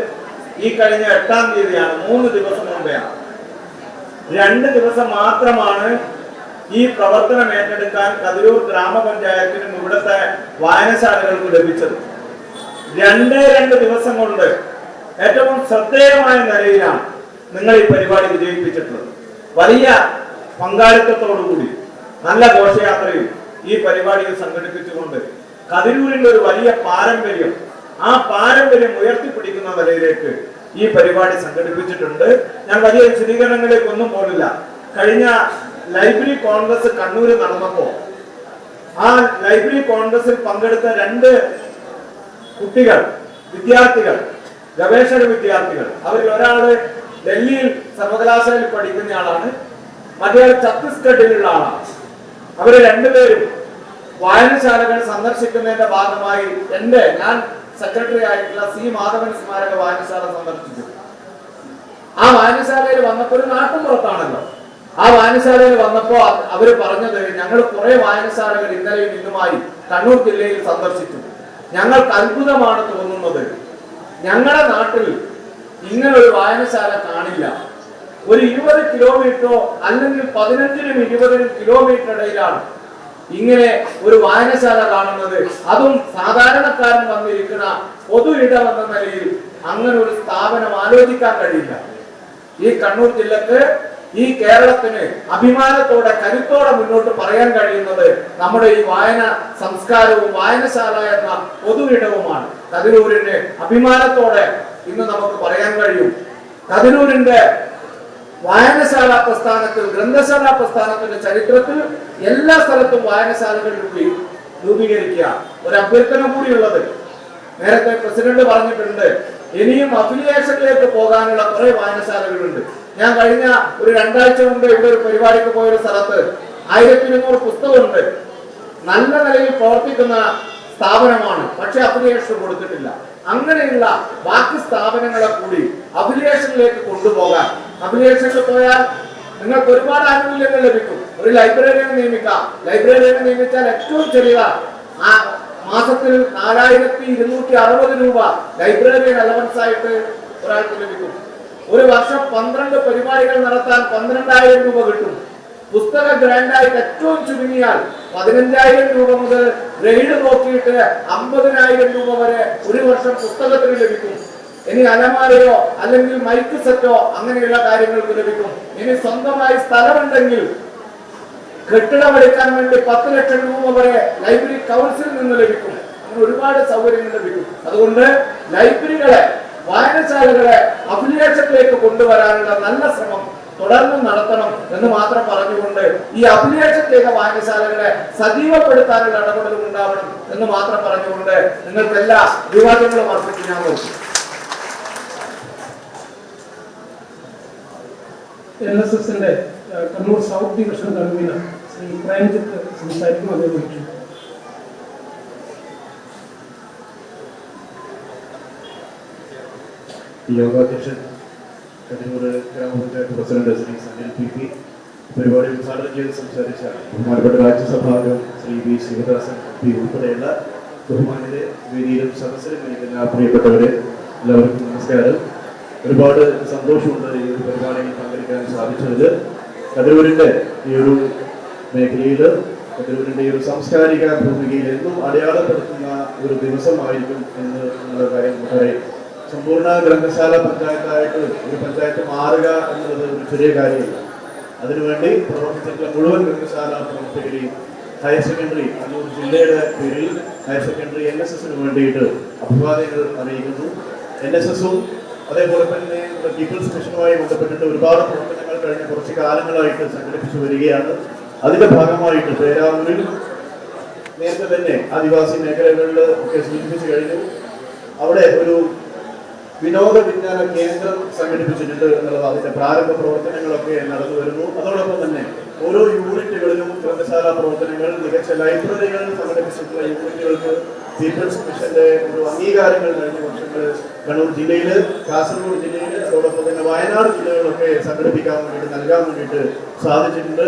H: ഈ കഴിഞ്ഞ 8-ാം തീയതിയാണ്. 3 ദിവസം മുമ്പെയാണ്. 2 ദിവസം മാത്രമാണ് ഈ പ്രവർത്തനം ഏറ്റെടുക്കാൻ കതിരൂർ ഗ്രാമപഞ്ചായത്തിനും ഇവിടുത്തെ വായനശാലകൾക്ക് ലഭിച്ചത്. 2 ദിവസം കൊണ്ട് ഏറ്റവും ശ്രദ്ധേയമായ നിലയിലാണ് നിങ്ങൾ ഈ പരിപാടി വിജയിപ്പിച്ചിട്ടുള്ളത്. വലിയ പങ്കാളിത്തത്തോടുകൂടി നല്ല ഘോഷയാത്രയും ഈ പരിപാടിയിൽ സംഘടിപ്പിച്ചുകൊണ്ട് കതിരൂരിന്റെ ഒരു വലിയ പാരമ്പര്യം, ആ പാരമ്പര്യം ഉയർത്തിപ്പിടിക്കുന്ന നിലയിലേക്ക് ഈ പരിപാടി സംഘടിപ്പിച്ചിട്ടുണ്ട്. ഞാൻ വലിയ വിശദീകരണങ്ങളിലേക്ക് ഒന്നും പോലില്ല. കഴിഞ്ഞ ലൈബ്രറി കോൺഗ്രസ് കണ്ണൂര് നടന്നപ്പോ ആ ലൈബ്രറി കോൺഗ്രസിൽ പങ്കെടുത്ത 2 കുട്ടികൾ, വിദ്യാർത്ഥികൾ, ഗവേഷക വിദ്യാർത്ഥികൾ, അവരിൽ ഒരാള് ഡൽഹിയിൽ സർവകലാശാലയിൽ പഠിക്കുന്ന ആളാണ്, മറ്റേ ഛത്തീസ്ഗഡിലുള്ള ആളാണ്. അവര് 2 പേരും വായനശാലകൾ സന്ദർശിക്കുന്നതിന്റെ ഭാഗമായി ഞാൻ സെക്രട്ടറി ആയിട്ടുള്ള സി മാധവൻ സ്മാരക വായനശാല സന്ദർശിച്ചു. ആ വായനശാലയിൽ വന്നപ്പോൾ ഒരു നാട്ടുമ്പുറത്താണല്ലോ. ആ വായനശാലയിൽ വന്നപ്പോ അവര് പറഞ്ഞത്, ഞങ്ങൾ കുറെ വായനശാലകൾ ഇന്നലെയും ഇന്നുമായി കണ്ണൂർ ജില്ലയിൽ സന്ദർശിച്ചു. ഞങ്ങൾക്ക് അത്ഭുതമാണ് തോന്നുന്നത്, ഞങ്ങളുടെ നാട്ടിൽ ഇങ്ങനെ ഒരു വായനശാല കാണില്ല. ഒരു 20 കിലോമീറ്ററോ അല്ലെങ്കിൽ 15-നും 20-നും കിലോമീറ്റർ ഇടയിലാണ് ഇങ്ങനെ ഒരു വായനശാല കാണുന്നത്. അതും സാധാരണക്കാരൻ വന്നിരിക്കുന്ന പൊതു ഇടമെന്ന നിലയിൽ അങ്ങനെ ഒരു സ്ഥാപനം ആലോചിക്കാൻ കഴിയില്ല. ഈ കണ്ണൂർ ജില്ലക്ക്, ഈ കേരളത്തിന് അഭിമാനത്തോടെ കരുത്തോടെ മുന്നോട്ട് പറയാൻ കഴിയുന്നത് നമ്മുടെ ഈ വായന സംസ്കാരവും വായനശാല എന്ന പൊതു ഇടവുമാണ്. കതിരൂരിന് അഭിമാനത്തോടെ ഇന്ന് നമുക്ക് പറയാൻ കഴിയും, കതിരൂരിന്റെ വായനശാല പ്രസ്ഥാനത്തിൽ, ഗ്രന്ഥശാല പ്രസ്ഥാനത്തിന്റെ ചരിത്രത്തിൽ എല്ലാ സ്ഥലത്തും വായനശാലകൾ രൂപീകരിക്കുക. ഒരു അഭ്യർത്ഥന കൂടിയുള്ളത്, നേരത്തെ പ്രസിഡന്റ് പറഞ്ഞിട്ടുണ്ട്, ഇനിയും അഫിലിയേഷനിലേക്ക് പോകാനുള്ള കുറെ വായനശാലകളുണ്ട്. ഞാൻ കഴിഞ്ഞ ഒരു 2 ആഴ്ച മുമ്പ് ഇവിടെ ഒരു പരിപാടിക്ക് പോയൊരു സ്ഥലത്ത് 1200 പുസ്തകമുണ്ട്. നല്ല നിലയിൽ പ്രവർത്തിക്കുന്ന സ്ഥാപനമാണ്, പക്ഷെ അഫിലിയേഷൻ കൊടുത്തിട്ടില്ല. അങ്ങനെയുള്ള ബാക്കി സ്ഥാപനങ്ങളെ കൂടി അഫിലിയേഷനിലേക്ക് കൊണ്ടുപോകാൻ, അഫിലിയേഷനിൽ പോയാൽ നിങ്ങൾക്ക് ഒരുപാട് ആനുകൂല്യങ്ങൾ ലഭിക്കും. ഒരു ലൈബ്രറിയെ നിയമിക്കാം. ലൈബ്രറിയെ നിയമിച്ചാൽ ഏറ്റവും ചെറിയ മാസത്തിൽ 4260 രൂപ ലൈബ്രറിയൻ അലവൻസ് ആയിട്ട് ഒരാൾക്ക് ലഭിക്കും. ഒരു വർഷം 12 പരിപാടികൾ നടത്താൻ 12,000 രൂപ കിട്ടും. പുസ്തക ഗ്രാൻഡായിട്ട് ഏറ്റവും ചുരുങ്ങിയാൽ 15,000 രൂപ മുതൽ ഗ്രേഡ് നോക്കിയിട്ട് 50,000 രൂപ വരെ ഒരു വർഷം പുസ്തകത്തിന് ലഭിക്കും. ഇനി അലമാരയോ അല്ലെങ്കിൽ മൈക്ക് സെറ്റോ അങ്ങനെയുള്ള കാര്യങ്ങൾക്ക് ലഭിക്കും. ഇനി സ്വന്തമായി സ്ഥലമുണ്ടെങ്കിൽ കെട്ടിടമെടുക്കാൻ വേണ്ടി 10 ലക്ഷം രൂപ വരെ ലൈബ്രറി കൗൺസിലിൽ നിന്ന് ലഭിക്കും. അങ്ങനെ ഒരുപാട് സൗകര്യങ്ങൾ ലഭിക്കും. അതുകൊണ്ട് ലൈബ്രറികളെ, വായനശാലകളെ അഫിലിയേഷനിലേക്ക് കൊണ്ടുവരാനുള്ള നല്ല ശ്രമം തുടർന്ന് നടത്തണം എന്ന് മാത്രം പറഞ്ഞുകൊണ്ട് ഈ അഫിലിയേഷൻ ചെയ്ത വായനശാലകളെ സജീവപ്പെടുത്താനുള്ള ഇടപെടലും ഉണ്ടാവണം എന്ന് മാത്രം പറഞ്ഞുകൊണ്ട് നിങ്ങൾക്ക് എല്ലാ അഭിവാദ്യങ്ങളും അർപ്പിച്ച് ഞാൻ നോക്കി.
B: NSSന്റെ Kannur South Division convener Shri Premjith സംസാരിക്കും. അദ്ദേഹം വിളിച്ചു.
F: യോഗാധ്യക്ഷൻ കതിരൂർ ഗ്രാമപഞ്ചായത്ത് പ്രസിഡന്റ് ശ്രീ സനിൽ PP പരിപാടി ഉദ്ഘാടനം ചെയ്ത് സംസാരിച്ച ബഹുമാനപ്പെട്ട രാജ്യസഭാംഗം ശ്രീ V ശിവദാസൻ MP ഉൾപ്പെടെയുള്ള ബഹുമാന്യരെ, വേദിയിലും സദസ്സിലും ഇരിക്കുന്ന പ്രിയപ്പെട്ടവരെ എല്ലാവർക്കും നമസ്കാരം. ഒരുപാട് സന്തോഷമുണ്ട് ഈ ഒരു പരിപാടിയിൽ പങ്കെടുക്കാൻ സാധിച്ചതിൽ. കതിരൂരിൻ്റെ ഈ ഒരു മേഖലയിൽ, കതിരൂരിൻ്റെ ഈ ഒരു സാംസ്കാരിക ഭൂമികയിൽ എന്നും അടയാളപ്പെടുത്തുന്ന ഒരു ദിവസമായിരിക്കും എന്ന് എന്നുള്ള കാര്യം നമുക്കറിയാം. സമ്പൂർണ്ണ ഗ്രന്ഥശാല പഞ്ചായത്തായിട്ട് ഒരു പഞ്ചായത്ത് മാറുക എന്നുള്ളത് ഒരു ചെറിയ കാര്യമില്ല. അതിനുവേണ്ടി പ്രവർത്തിച്ചിട്ടുള്ള മുഴുവൻ ഗ്രന്ഥശാല പ്രവർത്തകരെയും ഹയർ സെക്കൻഡറി കണ്ണൂർ ജില്ലയുടെ പേരിൽ ഹയർ സെക്കൻഡറി NSSന് വേണ്ടിയിട്ട് അഭിവാദ്യങ്ങൾ അറിയിക്കുന്നു. NSSും അതേപോലെ തന്നെ പീപ്പിൾസ് മിഷനുമായി ബന്ധപ്പെട്ടിട്ട് ഒരുപാട് പ്രവർത്തനങ്ങൾ കഴിഞ്ഞ കുറച്ച് കാലങ്ങളായിട്ട് സംഘടിപ്പിച്ചു വരികയാണ്. അതിന്റെ ഭാഗമായിട്ട് പേരാവൂരിൽ നേരത്തെ തന്നെ ആദിവാസി മേഖലകളിൽ ഒക്കെ സൂചിപ്പിച്ചു കഴിഞ്ഞു. അവിടെ ഒരു വിനോദ വിജ്ഞാന കേന്ദ്രം സംഘടിപ്പിച്ചിട്ടുണ്ട് എന്നുള്ളത് അതിന്റെ പ്രാരംഭ പ്രവർത്തനങ്ങളൊക്കെ നടന്നു വരുന്നു. അതോടൊപ്പം തന്നെ ഓരോ യൂണിറ്റുകളിലും ഗ്രന്ഥശാല പ്രവർത്തനങ്ങൾ, മികച്ച ലൈബ്രറികൾ സംഘടിപ്പിച്ചിട്ടുള്ള യൂണിറ്റുകൾക്ക് പീപ്പിൾസ് മിഷന്റെ ഒരു അംഗീകാരങ്ങൾ കഴിഞ്ഞ വർഷങ്ങൾ കണ്ണൂർ ജില്ലയിൽ, കാസർഗോഡ് ജില്ലയിൽ, അതോടൊപ്പം തന്നെ വയനാട് ജില്ലകളിലൊക്കെ സംഘടിപ്പിക്കാൻ വേണ്ടിയിട്ട്, നൽകാൻ വേണ്ടിയിട്ട് സാധിച്ചിട്ടുണ്ട്.